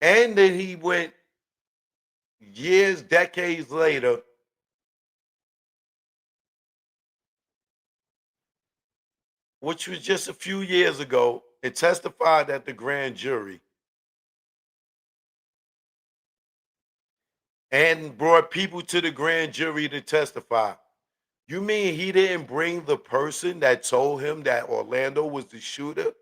and then he went years, decades later, which was just a few years ago, and testified at the grand jury and brought people to the grand jury to testify. You mean he didn't bring the person that told him that Orlando was the shooter?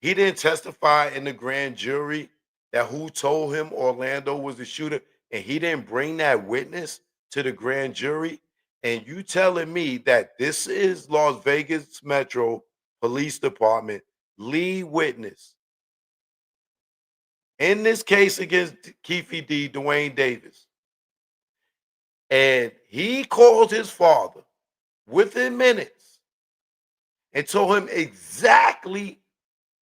He didn't testify in the grand jury that who told him Orlando was the shooter, and he didn't bring that witness to the grand jury. And you telling me that this is Las Vegas Metro Police Department lead witness in this case against Keefe D. Duane Davis. And he called his father within minutes and told him exactly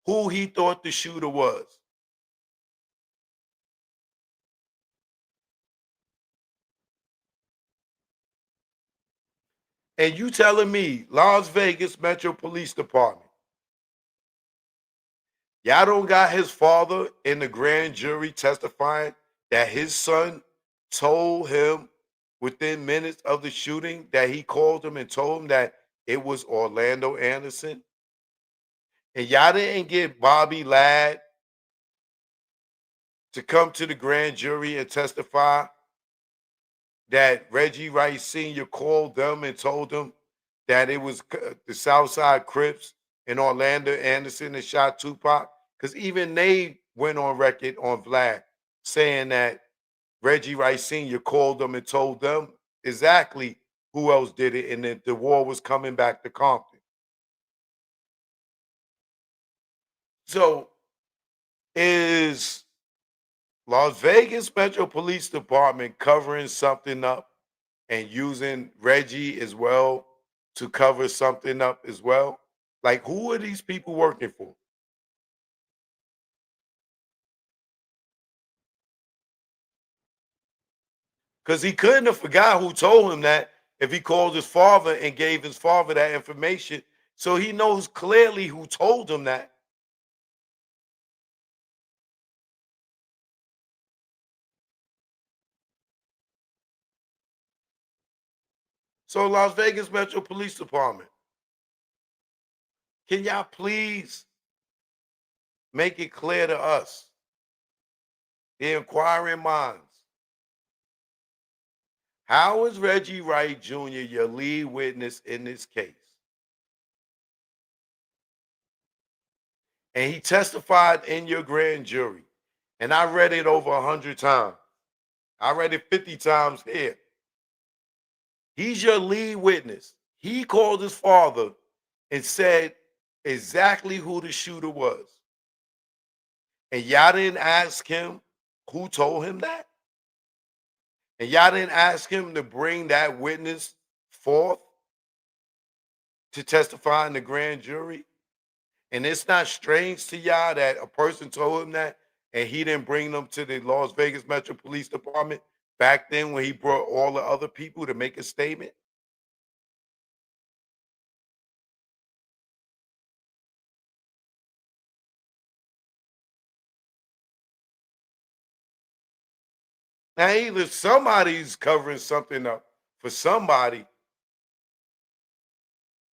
who he thought the shooter was. And you telling me Las Vegas Metro Police Department, y'all don't got his father in the grand jury testifying that his son told him within minutes of the shooting that he called him and told him that it was Orlando Anderson? And y'all didn't get Bobby Ladd to come to the grand jury and testify that Reggie Rice Sr. called them and told them that it was the Southside Crips and Orlando Anderson that shot Tupac? Because even they went on record on Vlad saying that Reggie Rice Sr. called them and told them exactly who else did it and that the war was coming back to Compton. So is Las Vegas Metro Police Department covering something up and using Reggie as well to cover something up as well? Like, who are these people working for? Because he couldn't have forgot who told him that if he called his father and gave his father that information. So he knows clearly who told him that. So Las Vegas Metro Police Department, can y'all please make it clear to us, the inquiring minds, how is Reggie Wright Jr. your lead witness in this case? And he testified in your grand jury. And I read it over 100 times. I read it 50 times here. He's your lead witness. He called his father and said exactly who the shooter was. And y'all didn't ask him who told him that? And y'all didn't ask him to bring that witness forth to testify in the grand jury? And it's not strange to y'all that a person told him that and he didn't bring them to the Las Vegas Metro Police Department back then when he brought all the other people to make a statement? Now, either somebody's covering something up for somebody,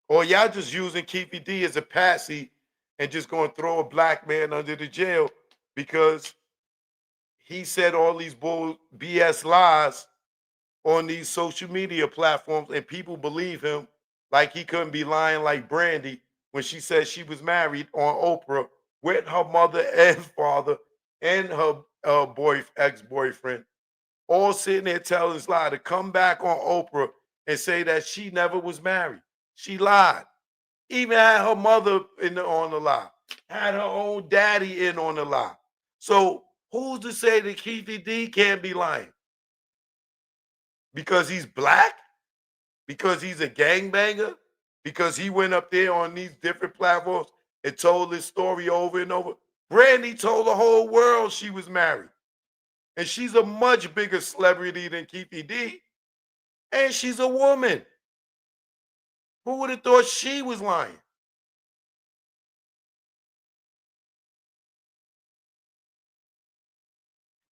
or y'all just using Keefe D as a patsy and just going to throw a black man under the jail because he said all these bull BS lies on these social media platforms and people believe him like he couldn't be lying like Brandy when she said she was married on Oprah with her mother and father and her ex-boyfriend all sitting there telling this lie to come back on Oprah and say that she never was married. She lied. Even had her mother on the lie, had her own daddy in on the lie. So who's to say that Keefe D can't be lying? Because he's black? Because he's a gangbanger? Because he went up there on these different platforms and told this story over and over? Brandy told the whole world she was married. And she's a much bigger celebrity than Keefe D. And she's a woman. Who would have thought she was lying?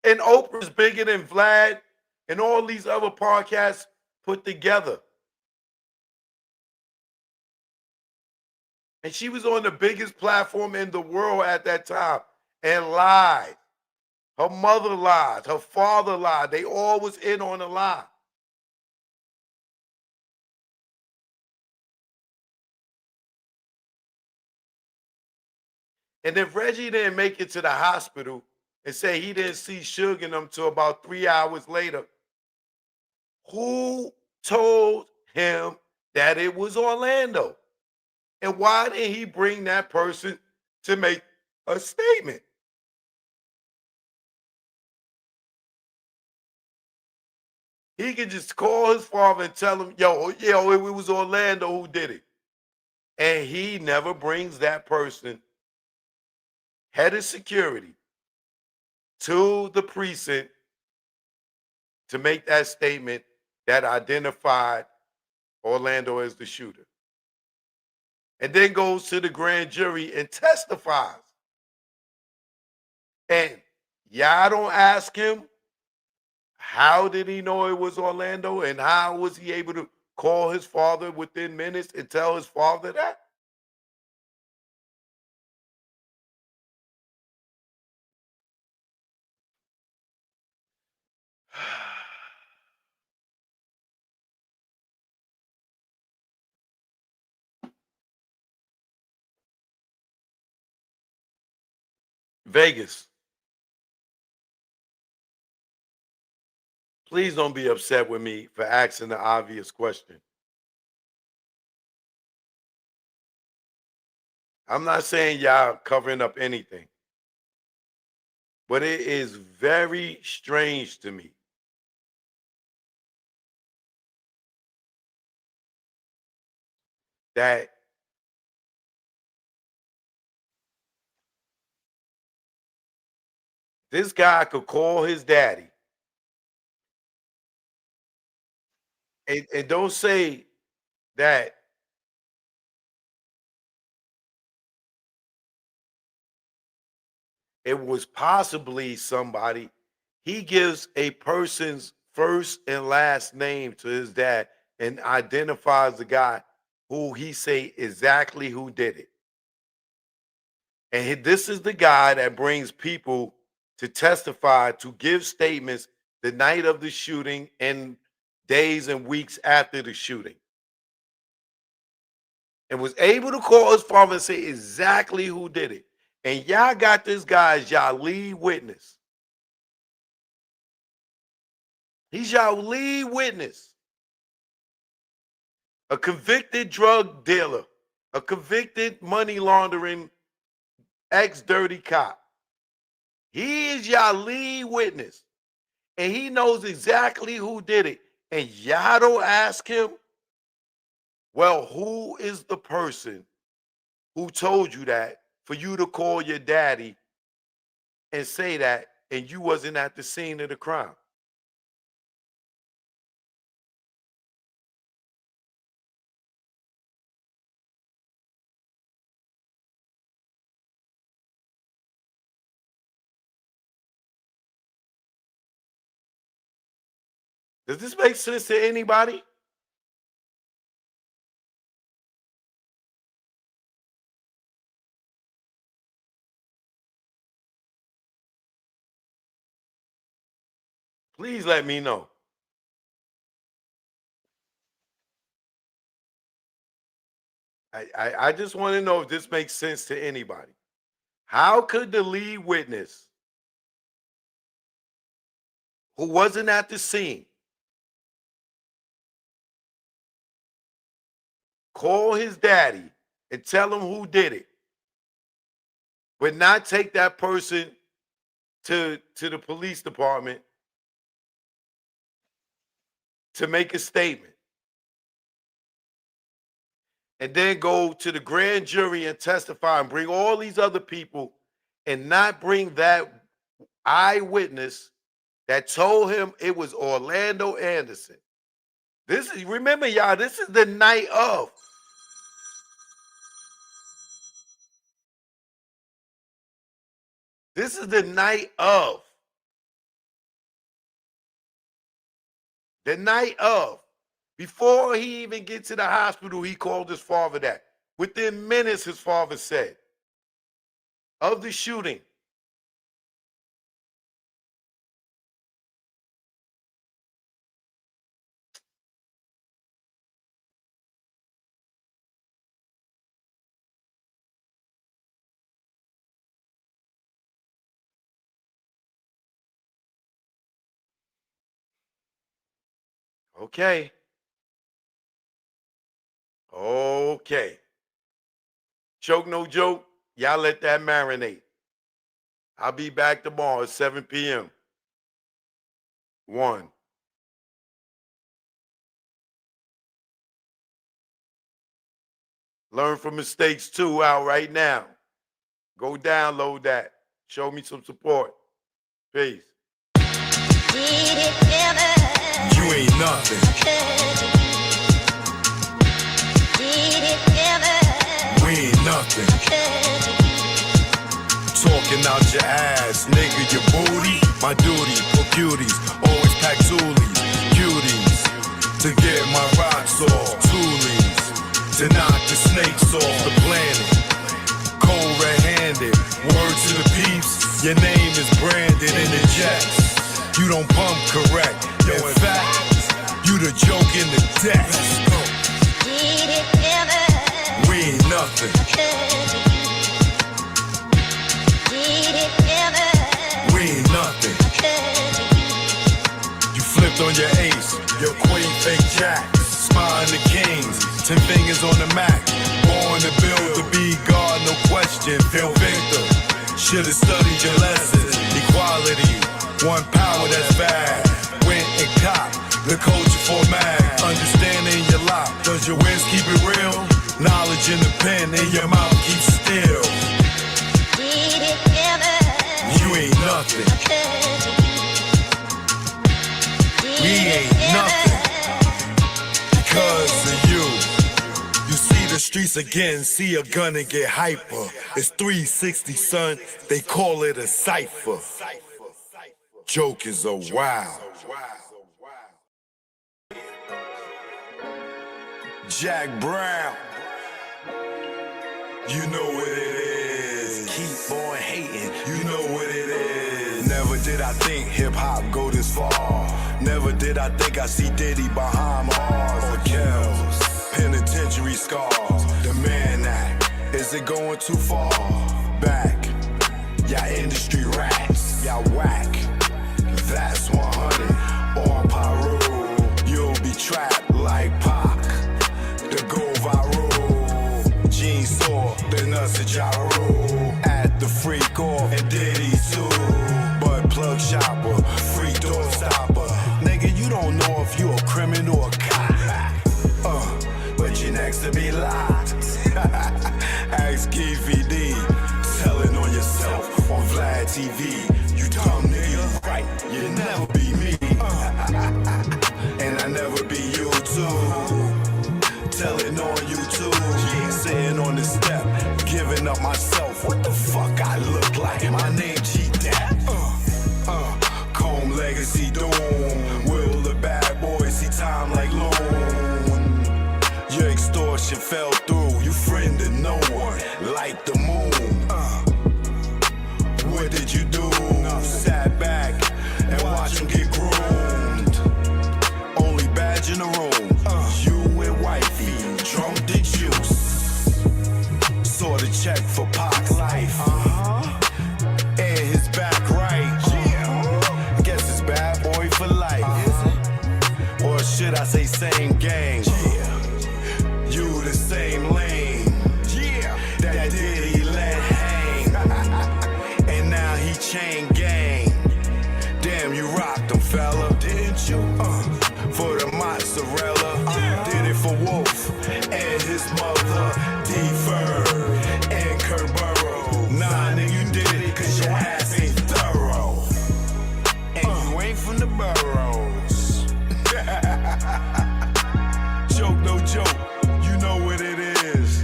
And Oprah's bigger than Vlad and all these other podcasts put together. And she was on the biggest platform in the world at that time and lied. Her mother lied. Her father lied. They all was in on the lie. And if Reggie didn't make it to the hospital and say he didn't see Suge and them till about 3 hours later, who told him that it was Orlando. And why didn't he bring that person to make a statement? He could just call his father and tell him, yo, it was Orlando who did it. And he never brings that person, head of security, to the precinct to make that statement that identified Orlando as the shooter. And then goes to the grand jury and testifies. And y'all don't ask him, how did he know it was Orlando? And how was he able to call his father within minutes and tell his father that? Vegas, please don't be upset with me for asking the obvious question. I'm not saying y'all covering up anything, but it is very strange to me that this guy could call his daddy and don't say that it was possibly somebody. He gives a person's first and last name to his dad and identifies the guy who he say exactly who did it. And this is the guy that brings people to testify, to give statements the night of the shooting and days and weeks after the shooting. And was able to call his father and say exactly who did it. And y'all got this guy as y'all lead witness. He's y'all lead witness. A convicted drug dealer, a convicted money laundering ex-dirty cop. He is y'all lead witness. And he knows exactly who did it. And y'all don't ask him, well, who is the person who told you that for you to call your daddy and say that and you wasn't at the scene of the crime? Does this make sense to anybody? Please let me know. I just want to know if this makes sense to anybody. How could the lead witness who wasn't at the scene call his daddy and tell him who did it, but not take that person to the police department to make a statement, and then go to the grand jury and testify and bring all these other people and not bring that eyewitness that told him it was Orlando Anderson? This is, remember y'all, this is the night of. This is the night of. The night of. Before he even gets to the hospital, he called his father that. Within minutes, his father said of the shooting. Okay. Okay. Choke no joke. Y'all let that marinate. I'll be back tomorrow at 7 p.m. 1. Learn from mistakes 2 out right now. Go download that. Show me some support. Peace. You ain't nothing. We ain't nothing. Talking out your ass, nigga, your booty. My duty, for cuties, always pack toolies, cuties. To get my rocks off, toolies. To knock the snakes off the planet. Cold red-handed, word to the peeps. Your name is branded in the jets. You don't pump correct. Yo, in fact, you the joke in the deck. We ain't nothing. We ain't nothing. You flipped on your ace, your queen fake jack. Smile the kings, 10 fingers on the Mac. Born to build, to be God, no question. Feel victim. Should've studied your lessons. Equality, one power that's bad. Went and cop the culture format. Understanding your lot. Does your wins keep it real? Knowledge in the pen and your mouth keeps still. You ain't nothing. We ain't nothing. Because of you. You see the streets again, see a gun and get hyper. It's 360, son. They call it a cipher. Joke is a wow. Jack Brown. You know what it is. Keep on hating. You know what it is. Never did I think hip-hop go this far. Never did I think I see Diddy behind Mars or Kells. Penitentiary scars. The Man Act. Is it going too far? Back. Y'all industry rats. Y'all whack. That's 100. On Pyro. You'll be trapped like Pac. The go viral. Jeans saw the nuts of gyro. At the freak off and Diddy too. But plug shopper, free door stopper. Nigga, you don't know if you a criminal or a cop. But you're next to be locked. Ask KVD, telling on yourself on Vlad TV. You dumb nigga, right? You never be me. And I never be you too. Telling on YouTube, sitting on the step, giving up myself. What the fuck I look like? My name G-Dap. Comb legacy doom. Will the bad boy see time like loan? Your extortion fell through. You friended no one, like the moon. What did you do? Sat back and watch him get groomed. Only badge in the room. You and wifey, drunk the juice. Saw the check for Pac life. And his back right. Guess it's bad boy for life. Or should I say same gang? You the same lane. That Diddy let hang. And now he chain gang. Damn, you rocked him, fella. Didn't you? For the mozzarella. Did it for Wolf and his mother. D-Ferg and Kurt Burrow. Nah, nigga, you did it cause your ass ain't thorough. And you ain't from the boroughs. Joke, no joke. You know what it is.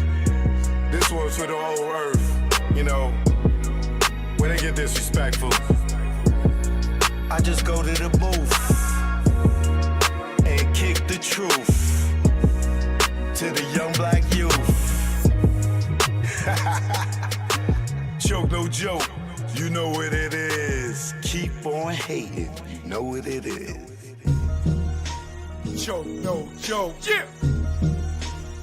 This one's for the whole earth. You know, when they get disrespectful, I just go to the booth and kick the truth to the young black youth. Joke, no joke. You know what it is. Keep on hating. You know what it is. Joke, no joke. Yeah.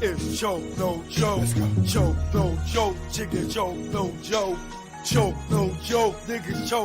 It's joke, no joke. Joke, no joke. Chicken joke, no joke. Joke, no joke. Niggas joke.